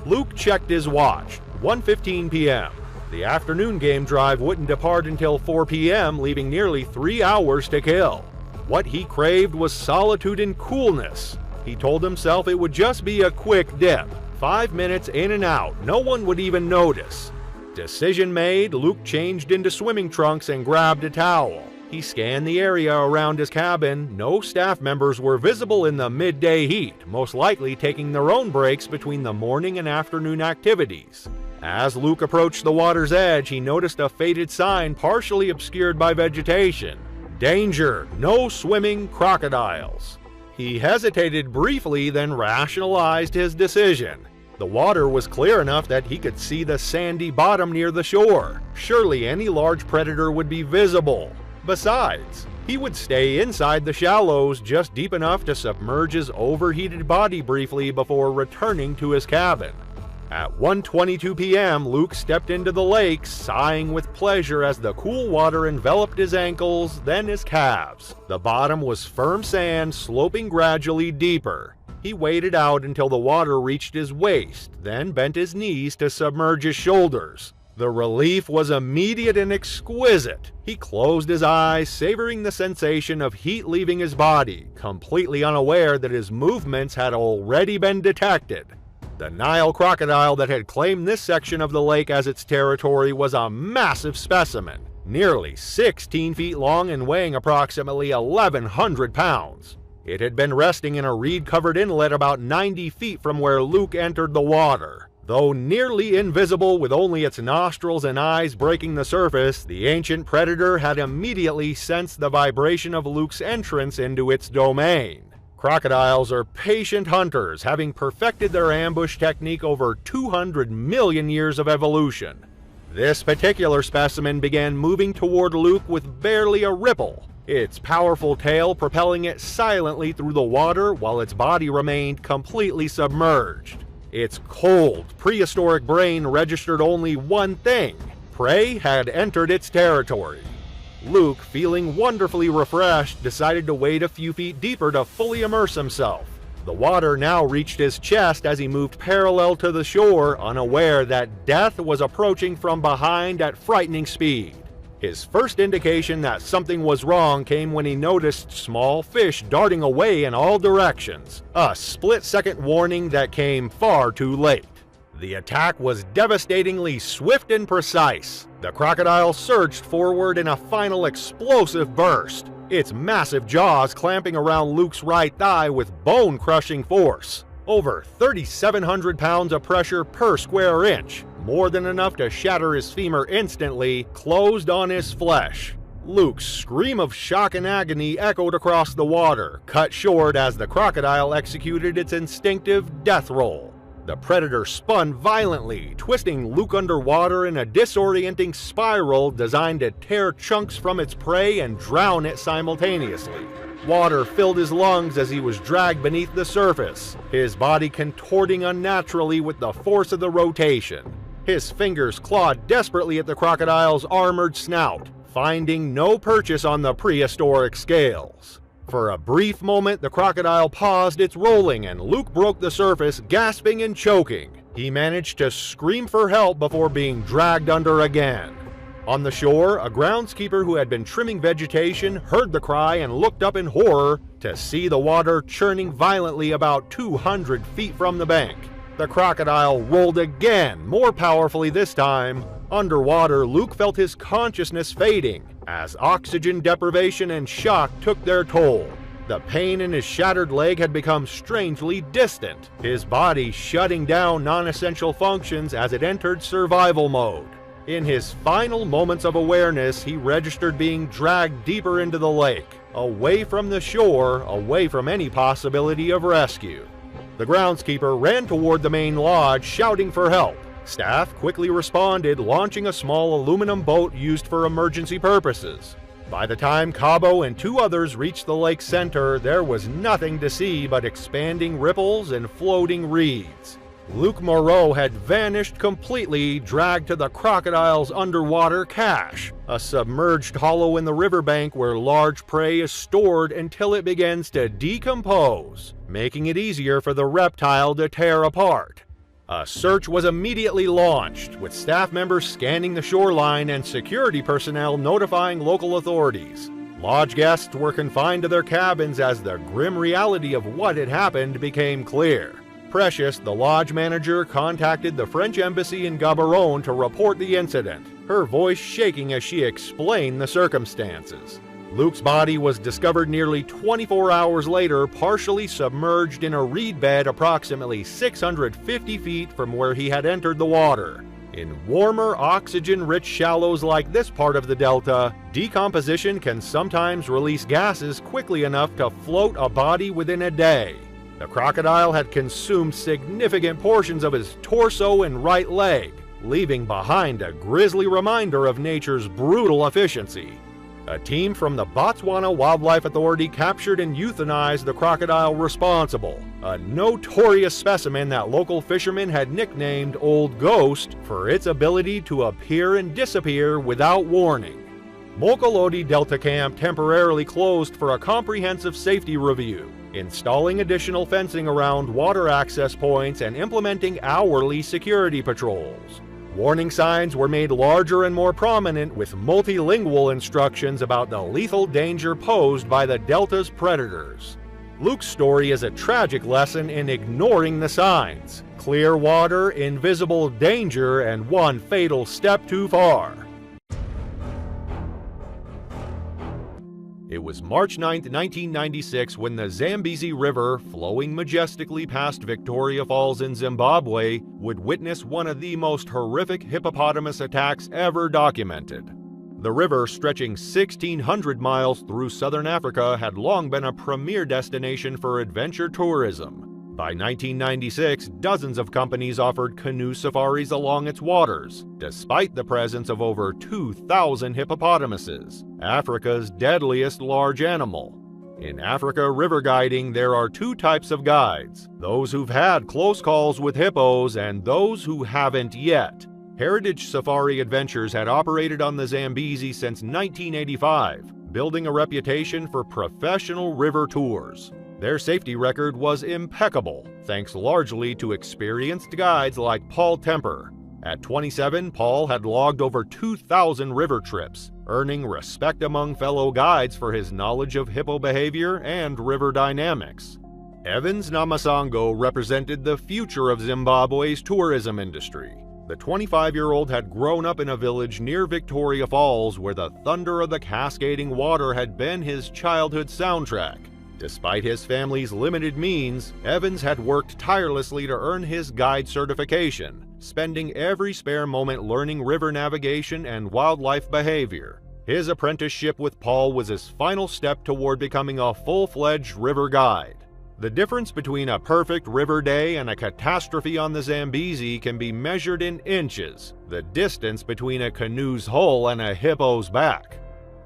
Luke checked his watch, 1:15 p.m. The afternoon game drive wouldn't depart until 4 p.m., leaving nearly 3 hours to kill. What he craved was solitude and coolness. He told himself it would just be a quick dip. 5 minutes in and out, no one would even notice. Decision made, Luke changed into swimming trunks and grabbed a towel. He scanned the area around his cabin. No staff members were visible in the midday heat, most likely taking their own breaks between the morning and afternoon activities. As Luke approached the water's edge, he noticed a faded sign partially obscured by vegetation. Danger, no swimming crocodiles. He hesitated briefly, then rationalized his decision. The water was clear enough that he could see the sandy bottom near the shore. Surely any large predator would be visible. Besides, he would stay inside the shallows just deep enough to submerge his overheated body briefly before returning to his cabin. At 1:22 p.m., Luke stepped into the lake, sighing with pleasure as the cool water enveloped his ankles, then his calves. The bottom was firm sand, sloping gradually deeper. He waded out until the water reached his waist, then bent his knees to submerge his shoulders. The relief was immediate and exquisite. He closed his eyes, savoring the sensation of heat leaving his body, completely unaware that his movements had already been detected. The Nile crocodile that had claimed this section of the lake as its territory was a massive specimen, nearly 16 feet long and weighing approximately 1,100 pounds. It had been resting in a reed-covered inlet about 90 feet from where Luke entered the water. Though nearly invisible with only its nostrils and eyes breaking the surface, the ancient predator had immediately sensed the vibration of Luke's entrance into its domain. Crocodiles are patient hunters, having perfected their ambush technique over 200 million years of evolution. This particular specimen began moving toward Luke with barely a ripple, its powerful tail propelling it silently through the water while its body remained completely submerged. Its cold, prehistoric brain registered only one thing: prey had entered its territory. Luke, feeling wonderfully refreshed, decided to wade a few feet deeper to fully immerse himself. The water now reached his chest as he moved parallel to the shore, unaware that death was approaching from behind at frightening speed. His first indication that something was wrong came when he noticed small fish darting away in all directions, a split-second warning that came far too late. The attack was devastatingly swift and precise. The crocodile surged forward in a final explosive burst, its massive jaws clamping around Luke's right thigh with bone-crushing force. Over 3,700 pounds of pressure per square inch, more than enough to shatter his femur instantly, closed on his flesh. Luke's scream of shock and agony echoed across the water, cut short as the crocodile executed its instinctive death roll. The predator spun violently, twisting Luke underwater in a disorienting spiral designed to tear chunks from its prey and drown it simultaneously. Water filled his lungs as he was dragged beneath the surface, his body contorting unnaturally with the force of the rotation. His fingers clawed desperately at the crocodile's armored snout, finding no purchase on the prehistoric scales. For a brief moment, the crocodile paused its rolling and Luke broke the surface, gasping and choking. He managed to scream for help before being dragged under again. On the shore, a groundskeeper who had been trimming vegetation heard the cry and looked up in horror to see the water churning violently about 200 feet from the bank. The crocodile rolled again, more powerfully this time. Underwater, Luke felt his consciousness fading as oxygen deprivation and shock took their toll. The pain in his shattered leg had become strangely distant, his body shutting down non-essential functions as it entered survival mode. In his final moments of awareness, he registered being dragged deeper into the lake, away from the shore, away from any possibility of rescue. The groundskeeper ran toward the main lodge, shouting for help. Staff quickly responded, launching a small aluminum boat used for emergency purposes. By the time Cabo and two others reached the lake's center, there was nothing to see but expanding ripples and floating reeds. Luke Moreau had vanished completely, dragged to the crocodile's underwater cache, a submerged hollow in the riverbank where large prey is stored until it begins to decompose, making it easier for the reptile to tear apart. A search was immediately launched, with staff members scanning the shoreline and security personnel notifying local authorities. Lodge guests were confined to their cabins as the grim reality of what had happened became clear. Precious, the lodge manager, contacted the French embassy in Gaborone to report the incident, her voice shaking as she explained the circumstances. Luke's body was discovered nearly 24 hours later, partially submerged in a reed bed approximately 650 feet from where he had entered the water. In warmer, oxygen-rich shallows like this part of the delta, decomposition can sometimes release gases quickly enough to float a body within a day. The crocodile had consumed significant portions of his torso and right leg, leaving behind a grisly reminder of nature's brutal efficiency. A team from the Botswana Wildlife Authority captured and euthanized the crocodile responsible, a notorious specimen that local fishermen had nicknamed Old Ghost for its ability to appear and disappear without warning. Mokolodi Delta Camp temporarily closed for a comprehensive safety review, installing additional fencing around water access points and implementing hourly security patrols. Warning signs were made larger and more prominent, with multilingual instructions about the lethal danger posed by the Delta's predators. Luke's story is a tragic lesson in ignoring the signs: clear water, invisible danger, and one fatal step too far. It was March 9, 1996, when the Zambezi River, flowing majestically past Victoria Falls in Zimbabwe, would witness one of the most horrific hippopotamus attacks ever documented. The river, stretching 1,600 miles through southern Africa, had long been a premier destination for adventure tourism. By 1996, dozens of companies offered canoe safaris along its waters, despite the presence of over 2,000 hippopotamuses, Africa's deadliest large animal. In Africa river guiding, there are two types of guides: those who've had close calls with hippos and those who haven't yet. Heritage Safari Adventures had operated on the Zambezi since 1985, building a reputation for professional river tours. Their safety record was impeccable, thanks largely to experienced guides like Paul Temper. At 27, Paul had logged over 2,000 river trips, earning respect among fellow guides for his knowledge of hippo behavior and river dynamics. Evans Namasango represented the future of Zimbabwe's tourism industry. The 25-year-old had grown up in a village near Victoria Falls where the thunder of the cascading water had been his childhood soundtrack. Despite his family's limited means, Evans had worked tirelessly to earn his guide certification, spending every spare moment learning river navigation and wildlife behavior. His apprenticeship with Paul was his final step toward becoming a full-fledged river guide. The difference between a perfect river day and a catastrophe on the Zambezi can be measured in inches, the distance between a canoe's hull and a hippo's back.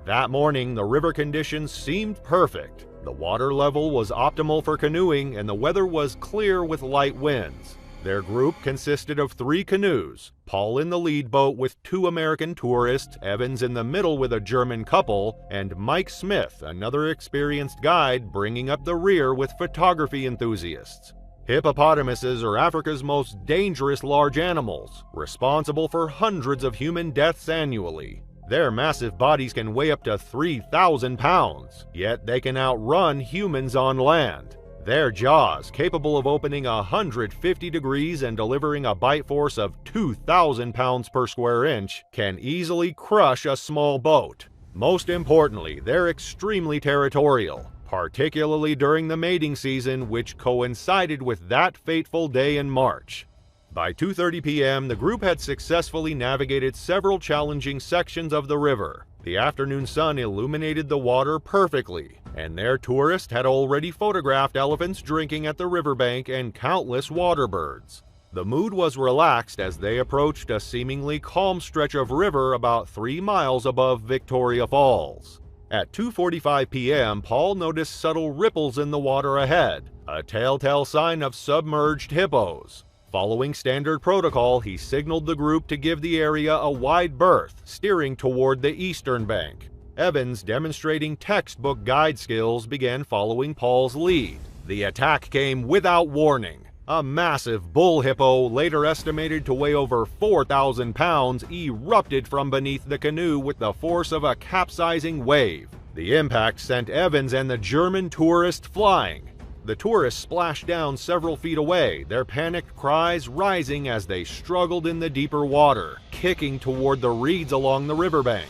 That morning, the river conditions seemed perfect. The water level was optimal for canoeing and the weather was clear with light winds. Their group consisted of 3 canoes, Paul in the lead boat with 2 American tourists, Evans in the middle with a German couple, and Mike Smith, another experienced guide, bringing up the rear with photography enthusiasts. Hippopotamuses are Africa's most dangerous large animals, responsible for hundreds of human deaths annually. Their massive bodies can weigh up to 3,000 pounds, yet they can outrun humans on land. Their jaws, capable of opening 150 degrees and delivering a bite force of 2,000 pounds per square inch, can easily crush a small boat. Most importantly, they're extremely territorial, particularly during the mating season, which coincided with that fateful day in March. By 2:30 p.m., the group had successfully navigated several challenging sections of the river. The afternoon sun illuminated the water perfectly, and their tourist had already photographed elephants drinking at the riverbank and countless water birds. The mood was relaxed as they approached a seemingly calm stretch of river about 3 miles above Victoria Falls. At 2:45 p.m., Paul noticed subtle ripples in the water ahead, a telltale sign of submerged hippos. Following standard protocol, he signaled the group to give the area a wide berth, steering toward the eastern bank. Evans, demonstrating textbook guide skills, began following Paul's lead. The attack came without warning. A massive bull hippo, later estimated to weigh over 4,000 pounds, erupted from beneath the canoe with the force of a capsizing wave. The impact sent Evans and the German tourist flying. The tourists splashed down several feet away, their panicked cries rising as they struggled in the deeper water, kicking toward the reeds along the riverbank.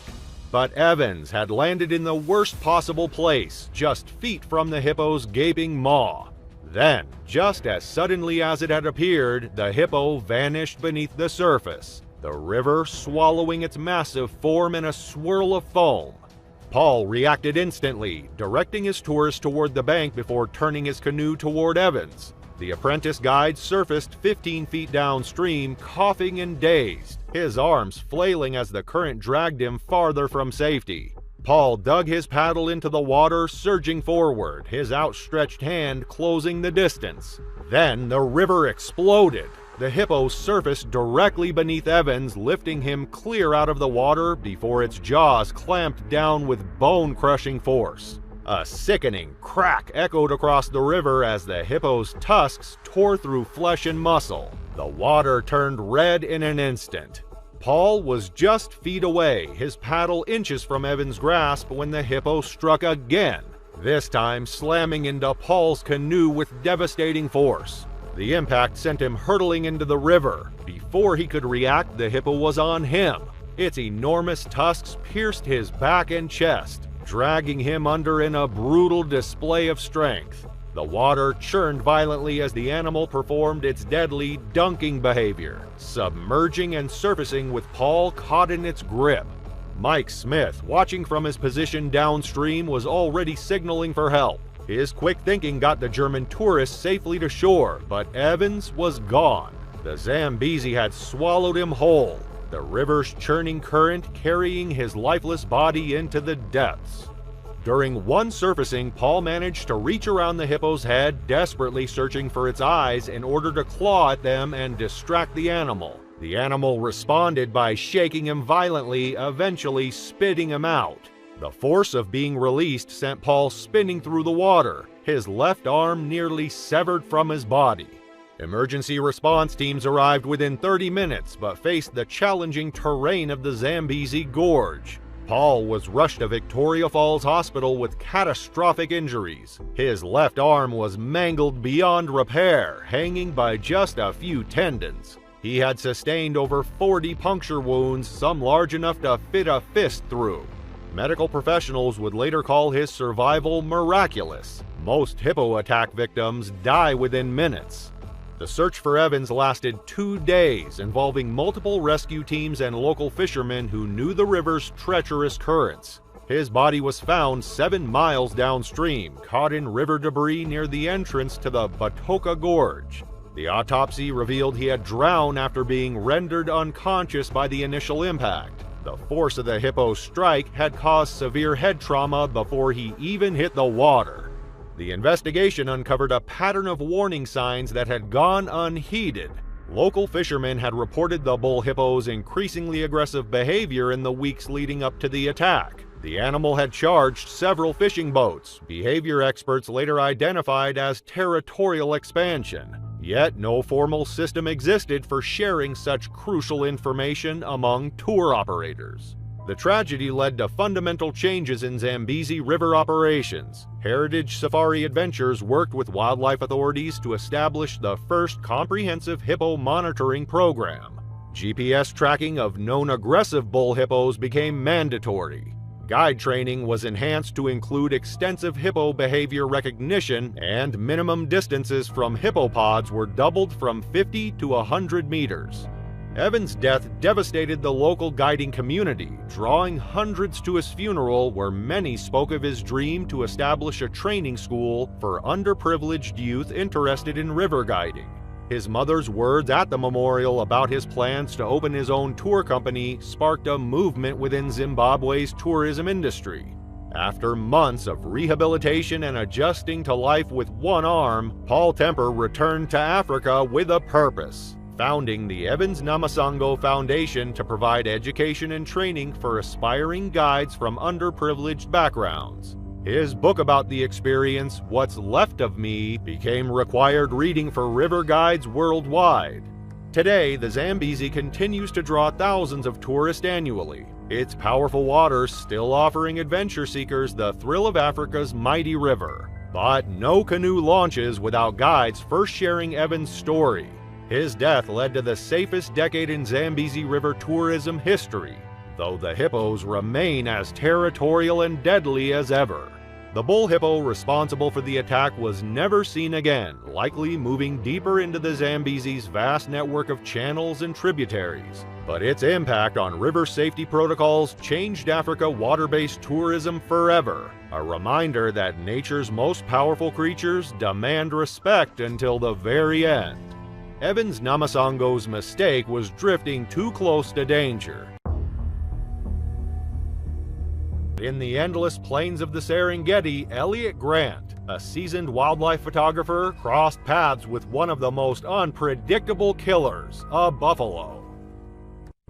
But Evans had landed in the worst possible place, just feet from the hippo's gaping maw. Then, just as suddenly as it had appeared, the hippo vanished beneath the surface, the river swallowing its massive form in a swirl of foam. Paul reacted instantly, directing his tourist toward the bank before turning his canoe toward Evans. The apprentice guide surfaced 15 feet downstream, coughing and dazed, his arms flailing as the current dragged him farther from safety. Paul dug his paddle into the water, surging forward, his outstretched hand closing the distance. Then the river exploded. The hippo surfaced directly beneath Evans, lifting him clear out of the water before its jaws clamped down with bone-crushing force. A sickening crack echoed across the river as the hippo's tusks tore through flesh and muscle. The water turned red in an instant. Paul was just feet away, his paddle inches from Evans' grasp, when the hippo struck again, this time slamming into Paul's canoe with devastating force. The impact sent him hurtling into the river. Before he could react, the hippo was on him. Its enormous tusks pierced his back and chest, dragging him under in a brutal display of strength. The water churned violently as the animal performed its deadly dunking behavior, submerging and surfacing with Paul caught in its grip. Mike Smith, watching from his position downstream, was already signaling for help. His quick thinking got the German tourist safely to shore, but Evans was gone. The Zambezi had swallowed him whole, the river's churning current carrying his lifeless body into the depths. During one surfacing, Paul managed to reach around the hippo's head, desperately searching for its eyes in order to claw at them and distract the animal. The animal responded by shaking him violently, eventually spitting him out. The force of being released sent Paul spinning through the water, his left arm nearly severed from his body. Emergency response teams arrived within 30 minutes, but faced the challenging terrain of the Zambezi Gorge. Paul was rushed to Victoria Falls Hospital with catastrophic injuries. His left arm was mangled beyond repair, hanging by just a few tendons. He had sustained over 40 puncture wounds, some large enough to fit a fist through. Medical professionals would later call his survival miraculous. Most hippo attack victims die within minutes. The search for Evans lasted 2 days, involving multiple rescue teams and local fishermen who knew the river's treacherous currents. His body was found 7 miles downstream, caught in river debris near the entrance to the Batoka Gorge. The autopsy revealed he had drowned after being rendered unconscious by the initial impact. The force of the hippo's strike had caused severe head trauma before he even hit the water. The investigation uncovered a pattern of warning signs that had gone unheeded. Local fishermen had reported the bull hippo's increasingly aggressive behavior in the weeks leading up to the attack. The animal had charged several fishing boats, behavior experts later identified as territorial expansion. Yet no formal system existed for sharing such crucial information among tour operators. The tragedy led to fundamental changes in Zambezi River operations. Heritage Safari Adventures worked with wildlife authorities to establish the first comprehensive hippo monitoring program. GPS tracking of known aggressive bull hippos became mandatory. Guide training was enhanced to include extensive hippo behavior recognition, and minimum distances from hippopods were doubled from 50 to 100 meters. Evan's death devastated the local guiding community, drawing hundreds to his funeral, where many spoke of his dream to establish a training school for underprivileged youth interested in river guiding. His mother's words at the memorial about his plans to open his own tour company sparked a movement within Zimbabwe's tourism industry. After months of rehabilitation and adjusting to life with one arm, Paul Temper returned to Africa with a purpose, founding the Evans Namasango Foundation to provide education and training for aspiring guides from underprivileged backgrounds. His book about the experience, What's Left of Me, became required reading for river guides worldwide. Today, the Zambezi continues to draw thousands of tourists annually, its powerful waters still offering adventure seekers the thrill of Africa's mighty river. But no canoe launches without guides first sharing Evan's story. His death led to the safest decade in Zambezi River tourism history, though the hippos remain as territorial and deadly as ever. The bull hippo responsible for the attack was never seen again, likely moving deeper into the Zambezi's vast network of channels and tributaries. But its impact on river safety protocols changed Africa water-based tourism forever, a reminder that nature's most powerful creatures demand respect until the very end. Evans Namasango's mistake was drifting too close to danger. In the endless plains of the Serengeti, Elliot Grant, a seasoned wildlife photographer, crossed paths with one of the most unpredictable killers, a buffalo.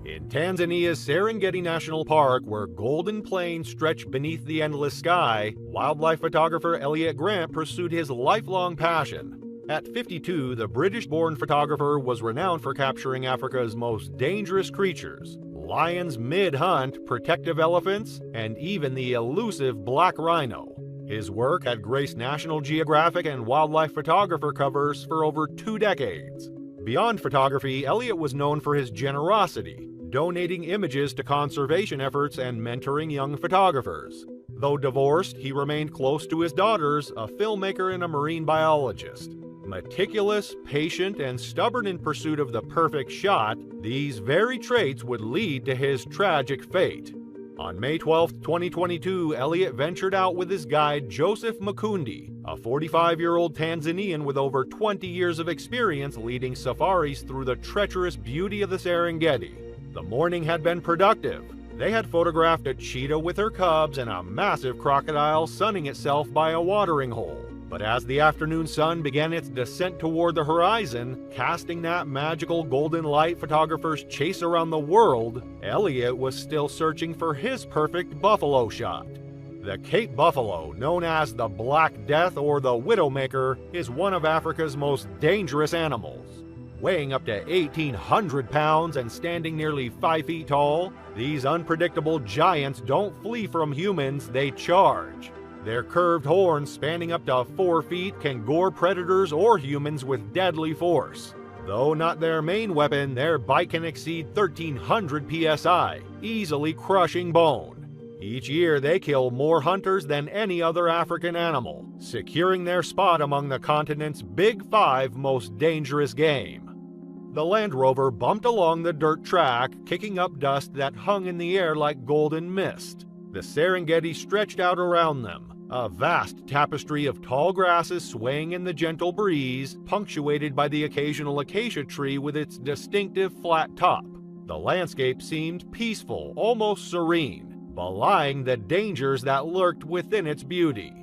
In Tanzania's Serengeti National Park, where golden plains stretch beneath the endless sky, wildlife photographer Elliot Grant pursued his lifelong passion. At 52, the British-born photographer was renowned for capturing Africa's most dangerous creatures: lions mid-hunt, protective elephants, and even the elusive black rhino. His work had graced National Geographic and wildlife photographer covers for over 2 decades. Beyond photography, Elliot was known for his generosity, donating images to conservation efforts and mentoring young photographers. Though divorced, he remained close to his daughters, a filmmaker and a marine biologist. Meticulous, patient, and stubborn in pursuit of the perfect shot, these very traits would lead to his tragic fate. On May 12, 2022, Elliot ventured out with his guide Joseph Makundi, a 45-year-old Tanzanian with over 20 years of experience leading safaris through the treacherous beauty of the Serengeti. The morning had been productive. They had photographed a cheetah with her cubs and a massive crocodile sunning itself by a watering hole. But as the afternoon sun began its descent toward the horizon, casting that magical golden light photographers chase around the world, Elliot was still searching for his perfect buffalo shot. The Cape buffalo, known as the Black Death or the Widowmaker, is one of Africa's most dangerous animals. Weighing up to 1,800 pounds and standing nearly 5 feet tall, these unpredictable giants don't flee from humans, they charge. Their curved horns, spanning up to 4 feet, can gore predators or humans with deadly force. Though not their main weapon, their bite can exceed 1,300 psi, easily crushing bone. Each year, they kill more hunters than any other African animal, securing their spot among the continent's Big 5 most dangerous game. The Land Rover bumped along the dirt track, kicking up dust that hung in the air like golden mist. The Serengeti stretched out around them, a vast tapestry of tall grasses swaying in the gentle breeze, punctuated by the occasional acacia tree with its distinctive flat top. The landscape seemed peaceful, almost serene, belying the dangers that lurked within its beauty.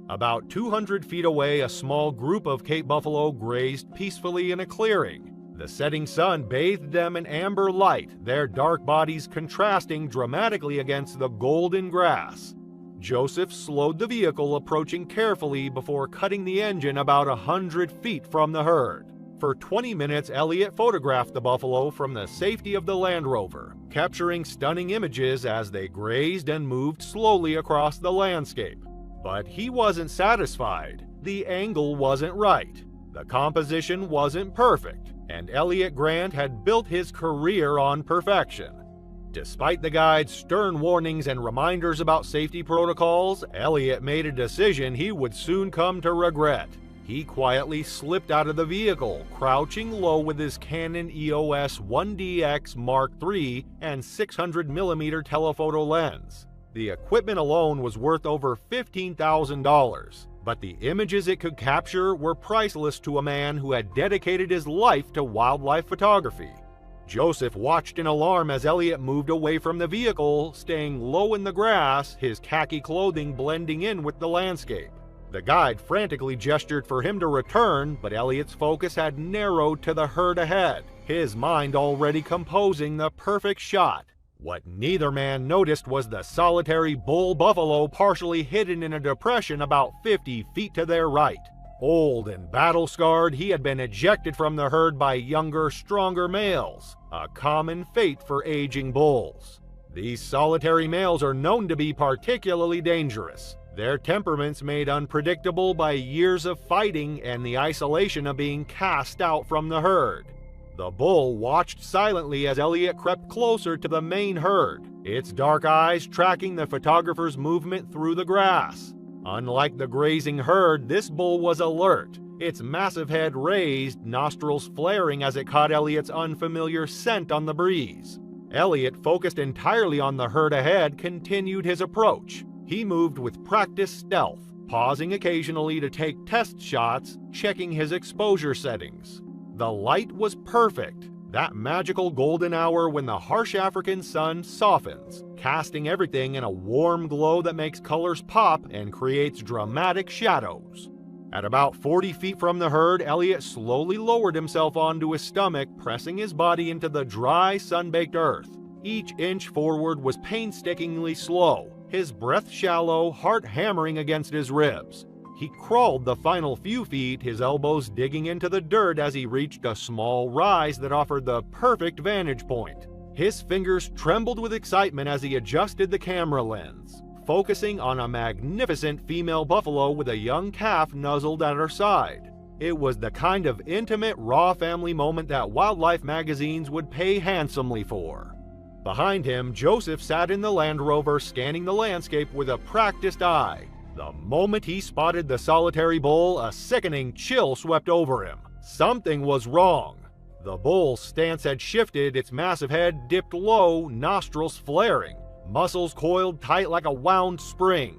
About 200 feet away, a small group of Cape buffalo grazed peacefully in a clearing. The setting sun bathed them in amber light, their dark bodies contrasting dramatically against the golden grass. Joseph slowed the vehicle, approaching carefully before cutting the engine about 100 feet from the herd. For 20 minutes, Elliot photographed the buffalo from the safety of the Land Rover, capturing stunning images as they grazed and moved slowly across the landscape. But he wasn't satisfied. The angle wasn't right. The composition wasn't perfect, and Elliot Grant had built his career on perfection. Despite the guide's stern warnings and reminders about safety protocols, Elliot made a decision he would soon come to regret. He quietly slipped out of the vehicle, crouching low with his Canon EOS 1DX Mark III and 600mm telephoto lens. The equipment alone was worth over $15,000, but the images it could capture were priceless to a man who had dedicated his life to wildlife photography. Joseph watched in alarm as Elliot moved away from the vehicle, staying low in the grass, his khaki clothing blending in with the landscape. The guide frantically gestured for him to return, but Elliot's focus had narrowed to the herd ahead, his mind already composing the perfect shot. What neither man noticed was the solitary bull buffalo partially hidden in a depression about 50 feet to their right. Old and battle-scarred, he had been ejected from the herd by younger, stronger males, a common fate for aging bulls. These solitary males are known to be particularly dangerous, their temperaments made unpredictable by years of fighting and the isolation of being cast out from the herd. The bull watched silently as Elliot crept closer to the main herd, its dark eyes tracking the photographer's movement through the grass. Unlike the grazing herd, this bull was alert, its massive head raised, nostrils flaring as it caught Elliot's unfamiliar scent on the breeze. Elliot, focused entirely on the herd ahead, continued his approach. He moved with practiced stealth, pausing occasionally to take test shots, checking his exposure settings. The light was perfect, that magical golden hour when the harsh African sun softens, casting everything in a warm glow that makes colors pop and creates dramatic shadows. At about 40 feet from the herd, Elliot slowly lowered himself onto his stomach, pressing his body into the dry, sun-baked earth. Each inch forward was painstakingly slow, his breath shallow, heart hammering against his ribs. He crawled the final few feet, his elbows digging into the dirt as he reached a small rise that offered the perfect vantage point. His fingers trembled with excitement as he adjusted the camera lens, focusing on a magnificent female buffalo with a young calf nuzzled at her side. It was the kind of intimate, raw family moment that wildlife magazines would pay handsomely for. Behind him, Joseph sat in the Land Rover, scanning the landscape with a practiced eye. The moment he spotted the solitary bull, a sickening chill swept over him. Something was wrong. The bull's stance had shifted, its massive head dipped low, nostrils flaring, muscles coiled tight like a wound spring.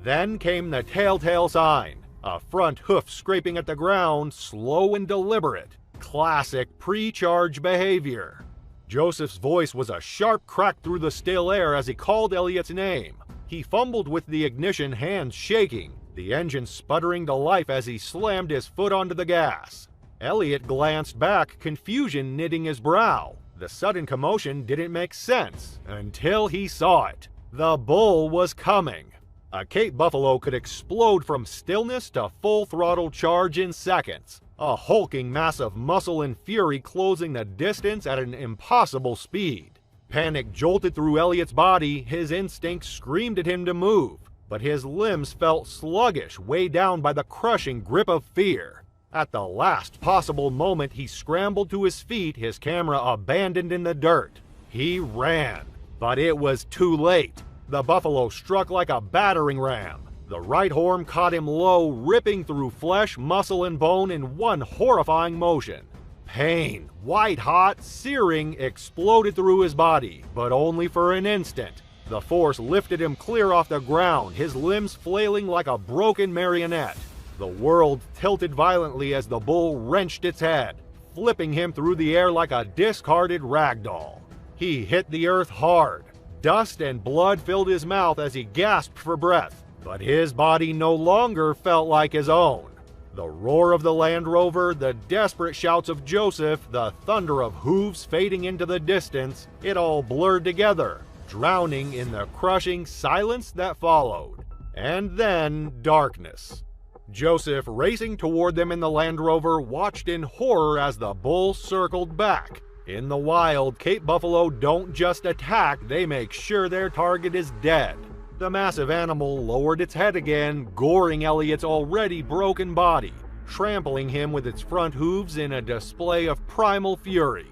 Then came the telltale sign, a front hoof scraping at the ground, slow and deliberate. Classic pre-charge behavior. Joseph's voice was a sharp crack through the still air as he called Elliot's name. He fumbled with the ignition, hands shaking, the engine sputtering to life as he slammed his foot onto the gas. Elliot glanced back, confusion knitting his brow. The sudden commotion didn't make sense until he saw it. The bull was coming. A Cape buffalo could explode from stillness to full throttle charge in seconds. A hulking mass of muscle and fury closing the distance at an impossible speed. Panic jolted through Elliot's body, his instincts screamed at him to move, but his limbs felt sluggish, weighed down by the crushing grip of fear. At the last possible moment, he scrambled to his feet, his camera abandoned in the dirt. He ran, but it was too late. The buffalo struck like a battering ram. The right horn caught him low, ripping through flesh, muscle, and bone in one horrifying motion. Pain, white-hot, searing, exploded through his body, but only for an instant. The force lifted him clear off the ground, his limbs flailing like a broken marionette. The world tilted violently as the bull wrenched its head, flipping him through the air like a discarded rag doll. He hit the earth hard. Dust and blood filled his mouth as he gasped for breath. But his body no longer felt like his own. The roar of the Land Rover, the desperate shouts of Joseph, the thunder of hooves fading into the distance, it all blurred together, drowning in the crushing silence that followed. And then darkness. Joseph, racing toward them in the Land Rover, watched in horror as the bull circled back. In the wild, Cape buffalo don't just attack, they make sure their target is dead. The massive animal lowered its head again, goring Elliot's already broken body, trampling him with its front hooves in a display of primal fury.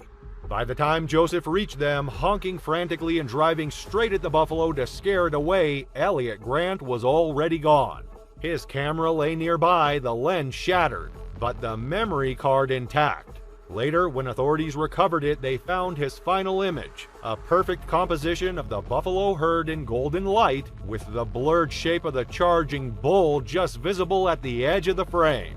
By the time Joseph reached them, honking frantically and driving straight at the buffalo to scare it away, Elliot Grant was already gone. His camera lay nearby, the lens shattered, but the memory card intact. Later, when authorities recovered it, they found his final image, a perfect composition of the buffalo herd in golden light, with the blurred shape of the charging bull just visible at the edge of the frame.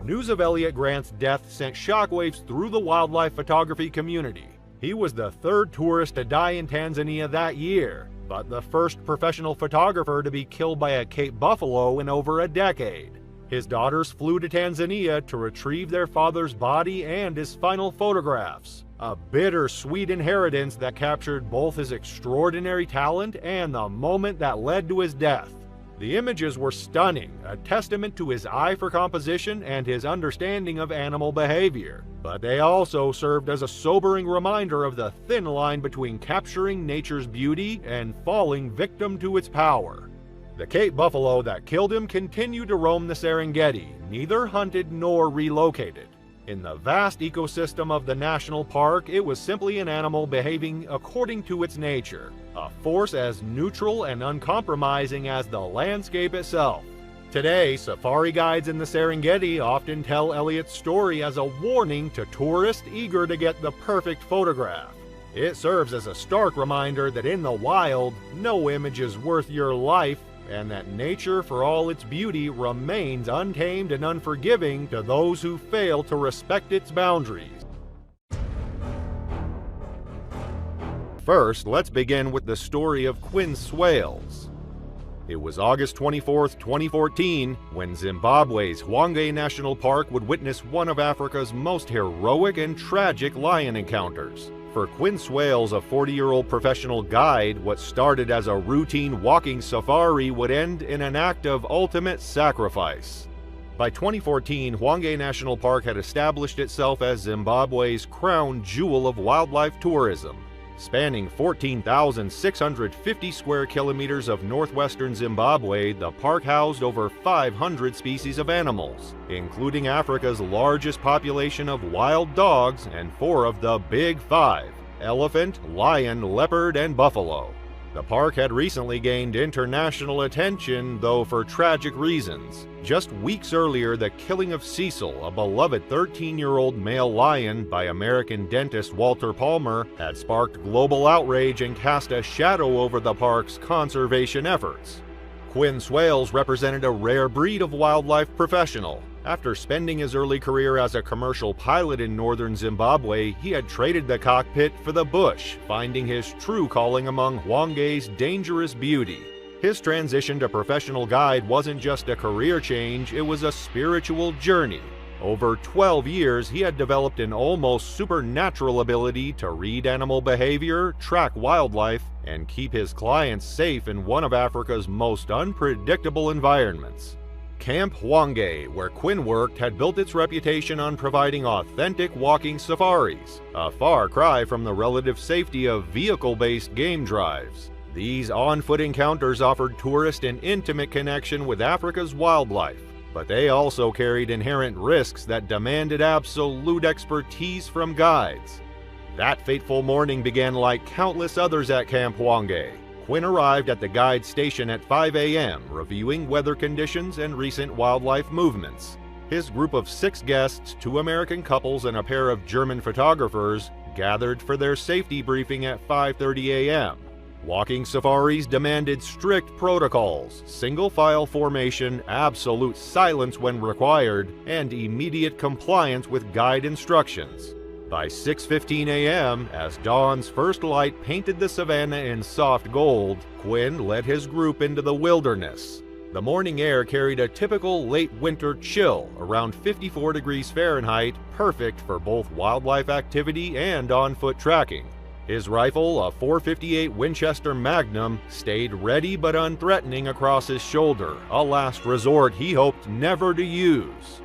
News of Elliot Grant's death sent shockwaves through the wildlife photography community. He was the third tourist to die in Tanzania that year, but the first professional photographer to be killed by a Cape buffalo in over a decade. His daughters flew to Tanzania to retrieve their father's body and his final photographs, a bittersweet inheritance that captured both his extraordinary talent and the moment that led to his death. The images were stunning, a testament to his eye for composition and his understanding of animal behavior, but they also served as a sobering reminder of the thin line between capturing nature's beauty and falling victim to its power. The Cape buffalo that killed him continued to roam the Serengeti, neither hunted nor relocated. In the vast ecosystem of the national park, it was simply an animal behaving according to its nature, a force as neutral and uncompromising as the landscape itself. Today, safari guides in the Serengeti often tell Elliot's story as a warning to tourists eager to get the perfect photograph. It serves as a stark reminder that in the wild, no image is worth your life, and that nature, for all its beauty, remains untamed and unforgiving to those who fail to respect its boundaries. First, let's begin with the story of Quinn Swales. It was August 24, 2014, when Zimbabwe's Hwange National Park would witness one of Africa's most heroic and tragic lion encounters. For Quinn Swales, a 40-year-old professional guide, what started as a routine walking safari would end in an act of ultimate sacrifice. By 2014, Hwange National Park had established itself as Zimbabwe's crown jewel of wildlife tourism. Spanning 14,650 square kilometers of northwestern Zimbabwe, the park housed over 500 species of animals, including Africa's largest population of wild dogs and 4 of the Big Five: elephant, lion, leopard, and buffalo. The park had recently gained international attention, though for tragic reasons. Just weeks earlier, the killing of Cecil, a beloved 13-year-old male lion, by American dentist Walter Palmer had sparked global outrage and cast a shadow over the park's conservation efforts. Quinn Swales represented a rare breed of wildlife professional. After spending his early career as a commercial pilot in northern Zimbabwe, he had traded the cockpit for the bush, finding his true calling among Hwange's dangerous beauty. His transition to professional guide wasn't just a career change, it was a spiritual journey. Over 12 years, he had developed an almost supernatural ability to read animal behavior, track wildlife, and keep his clients safe in one of Africa's most unpredictable environments. Camp Hwange, where Quinn worked, had built its reputation on providing authentic walking safaris, a far cry from the relative safety of vehicle-based game drives. These on-foot encounters offered tourists an intimate connection with Africa's wildlife, but they also carried inherent risks that demanded absolute expertise from guides. That fateful morning began like countless others at Camp Hwange. Quinn arrived at the guide station at 5 a.m., reviewing weather conditions and recent wildlife movements. His group of 6 guests, 2 American couples and a pair of German photographers, gathered for their safety briefing at 5:30 a.m. Walking safaris demanded strict protocols, single-file formation, absolute silence when required, and immediate compliance with guide instructions. By 6:15 a.m., as dawn's first light painted the savanna in soft gold, Quinn led his group into the wilderness. The morning air carried a typical late winter chill, around 54 degrees Fahrenheit, perfect for both wildlife activity and on-foot tracking. His rifle, a .458 Winchester Magnum, stayed ready but unthreatening across his shoulder, a last resort he hoped never to use.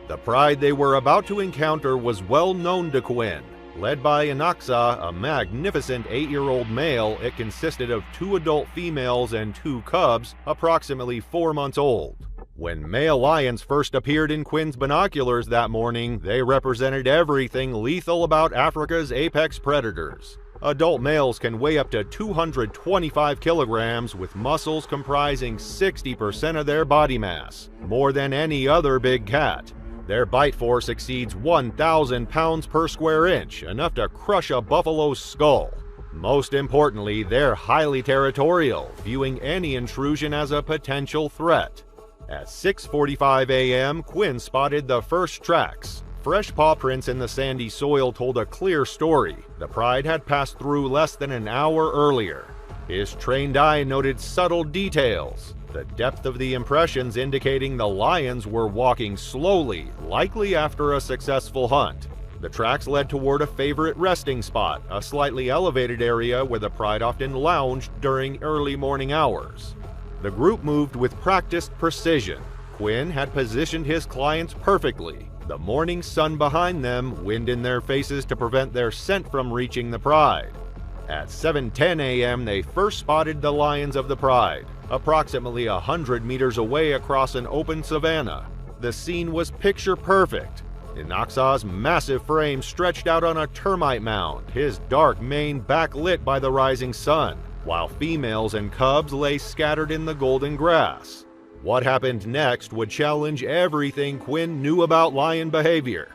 The pride they were about to encounter was well known to Quinn. Led by Anaxa, a magnificent 8-year-old male, it consisted of 2 adult females and 2 cubs, approximately 4 months old. When male lions first appeared in Quinn's binoculars that morning, they represented everything lethal about Africa's apex predators. Adult males can weigh up to 225 kilograms, with muscles comprising 60% of their body mass, more than any other big cat. Their bite force exceeds 1,000 pounds per square inch, enough to crush a buffalo's skull. Most importantly, they're highly territorial, viewing any intrusion as a potential threat. At 6:45 a.m., Quinn spotted the first tracks. Fresh paw prints in the sandy soil told a clear story. The pride had passed through less than an hour earlier. His trained eye noted subtle details, the depth of the impressions indicating the lions were walking slowly, likely after a successful hunt. The tracks led toward a favorite resting spot, a slightly elevated area where the pride often lounged during early morning hours. The group moved with practiced precision. Quinn had positioned his clients perfectly, the morning sun behind them, wind in their faces to prevent their scent from reaching the pride. At 7:10 a.m., they first spotted the lions of the pride, approximately 100 meters away across an open savanna. The scene was picture perfect. Anaxa's massive frame stretched out on a termite mound, his dark mane backlit by the rising sun, while females and cubs lay scattered in the golden grass. What happened next would challenge everything Quinn knew about lion behavior.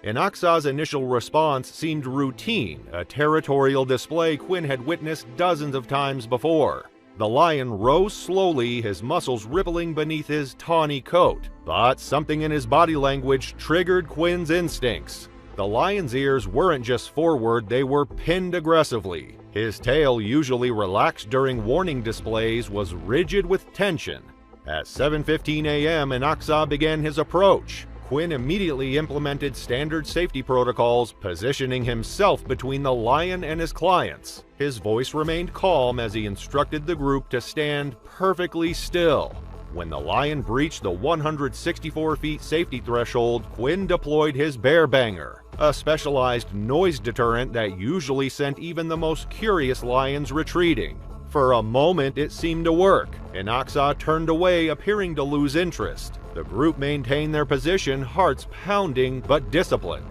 Anaxa's initial response seemed routine, a territorial display Quinn had witnessed dozens of times before. The lion rose slowly, his muscles rippling beneath his tawny coat, but something in his body language triggered Quinn's instincts. The lion's ears weren't just forward, they were pinned aggressively. His tail, usually relaxed during warning displays, was rigid with tension. At 7:15 a.m., Anaxa began his approach. Quinn immediately implemented standard safety protocols, positioning himself between the lion and his clients. His voice remained calm as he instructed the group to stand perfectly still. When the lion breached the 164 feet safety threshold, Quinn deployed his bear banger, a specialized noise deterrent that usually sent even the most curious lions retreating. For a moment, it seemed to work. Anaxa turned away, appearing to lose interest. The group maintained their position, hearts pounding but disciplined.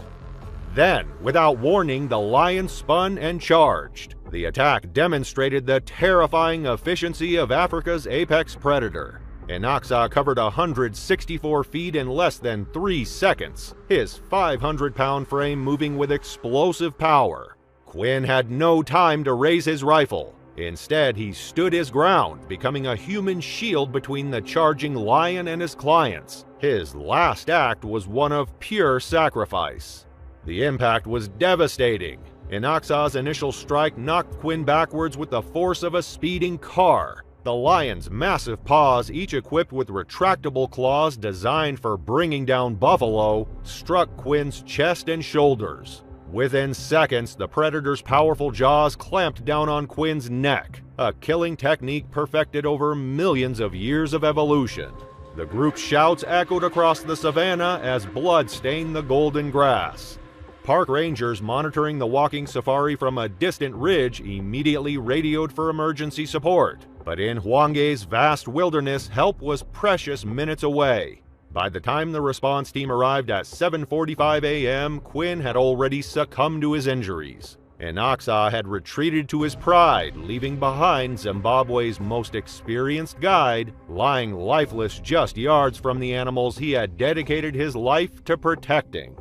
Then, without warning, the lion spun and charged. The attack demonstrated the terrifying efficiency of Africa's apex predator. Anaxa covered 164 feet in less than 3 seconds, his 500-pound frame moving with explosive power. Quinn had no time to raise his rifle. Instead, he stood his ground, becoming a human shield between the charging lion and his clients. His last act was one of pure sacrifice. The impact was devastating. Anaxa's initial strike knocked Quinn backwards with the force of a speeding car. The lion's massive paws, each equipped with retractable claws designed for bringing down buffalo, struck Quinn's chest and shoulders. Within seconds, the predator's powerful jaws clamped down on Quinn's neck, a killing technique perfected over millions of years of evolution. The group's shouts echoed across the savanna as blood stained the golden grass. Park rangers monitoring the walking safari from a distant ridge immediately radioed for emergency support. But in Hwange's vast wilderness, help was precious minutes away. By the time the response team arrived at 7:45 a.m., Quinn had already succumbed to his injuries. Anaxa had retreated to his pride, leaving behind Zimbabwe's most experienced guide, lying lifeless just yards from the animals he had dedicated his life to protecting.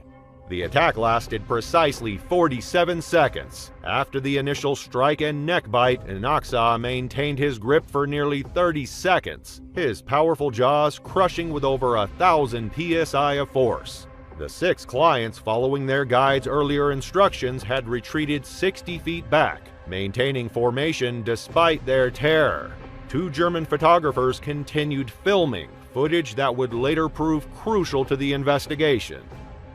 The attack lasted precisely 47 seconds. After the initial strike and neck bite, Anaxa maintained his grip for nearly 30 seconds, his powerful jaws crushing with over 1,000 psi of force. The 6 clients, following their guide's earlier instructions, had retreated 60 feet back, maintaining formation despite their terror. 2 German photographers continued filming, footage that would later prove crucial to the investigation.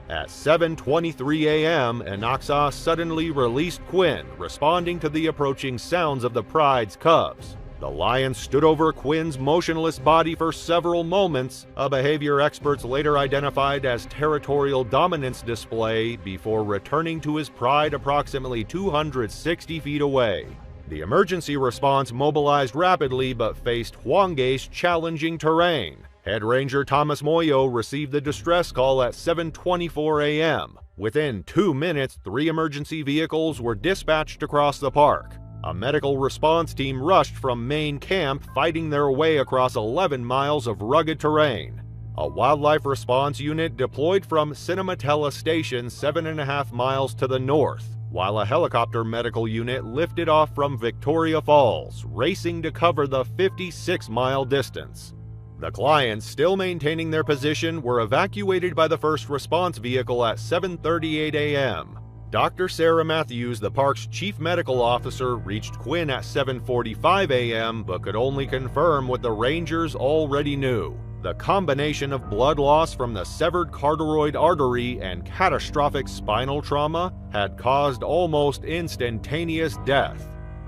At 7:23 a.m., Inoxa suddenly released Quinn, responding to the approaching sounds of the pride's cubs. The lion stood over Quinn's motionless body for several moments, a behavior experts later identified as territorial dominance display, before returning to his pride approximately 260 feet away. The emergency response mobilized rapidly but faced Hwange's challenging terrain. Head Ranger Thomas Moyo received the distress call at 7:24 a.m. Within 2 minutes, 3 emergency vehicles were dispatched across the park. A medical response team rushed from main camp, fighting their way across 11 miles of rugged terrain. A wildlife response unit deployed from Cinematella Station 7.5 miles to the north, while a helicopter medical unit lifted off from Victoria Falls, racing to cover the 56-mile distance. The clients, still maintaining their position, were evacuated by the first response vehicle at 7:38 a.m. Dr. Sarah Matthews, the park's chief medical officer, reached Quinn at 7:45 a.m. but could only confirm what the Rangers already knew. The combination of blood loss from the severed carotid artery and catastrophic spinal trauma had caused almost instantaneous death.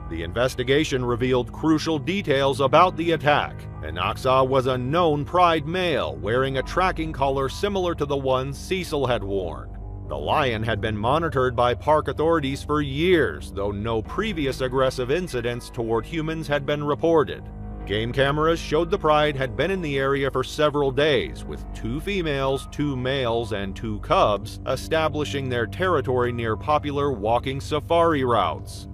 The investigation revealed crucial details about the attack. Inoxa was a known pride male, wearing a tracking collar similar to the one Cecil had worn. The lion had been monitored by park authorities for years, though no previous aggressive incidents toward humans had been reported. Game cameras showed the pride had been in the area for several days, with 2 females, 2 males, and 2 cubs establishing their territory near popular walking safari routes.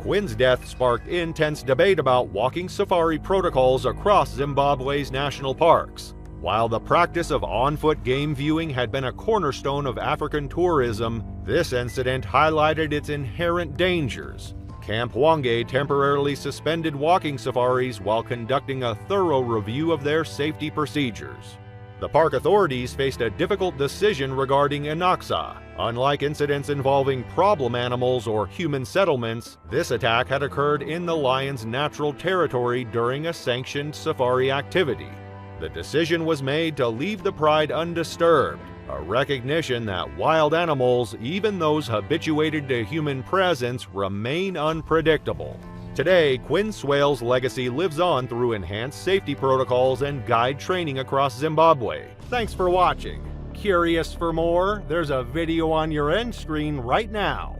Quinn's death sparked intense debate about walking safari protocols across Zimbabwe's national parks. While the practice of on-foot game viewing had been a cornerstone of African tourism, this incident highlighted its inherent dangers. Camp Hwange temporarily suspended walking safaris while conducting a thorough review of their safety procedures. The park authorities faced a difficult decision regarding Inoxa. Unlike incidents involving problem animals or human settlements, this attack had occurred in the lion's natural territory during a sanctioned safari activity. The decision was made to leave the pride undisturbed, a recognition that wild animals, even those habituated to human presence, remain unpredictable. Today, Quinn Swale's legacy lives on through enhanced safety protocols and guide training across Zimbabwe. Thanks for watching. Curious for more? There's a video on your end screen right now.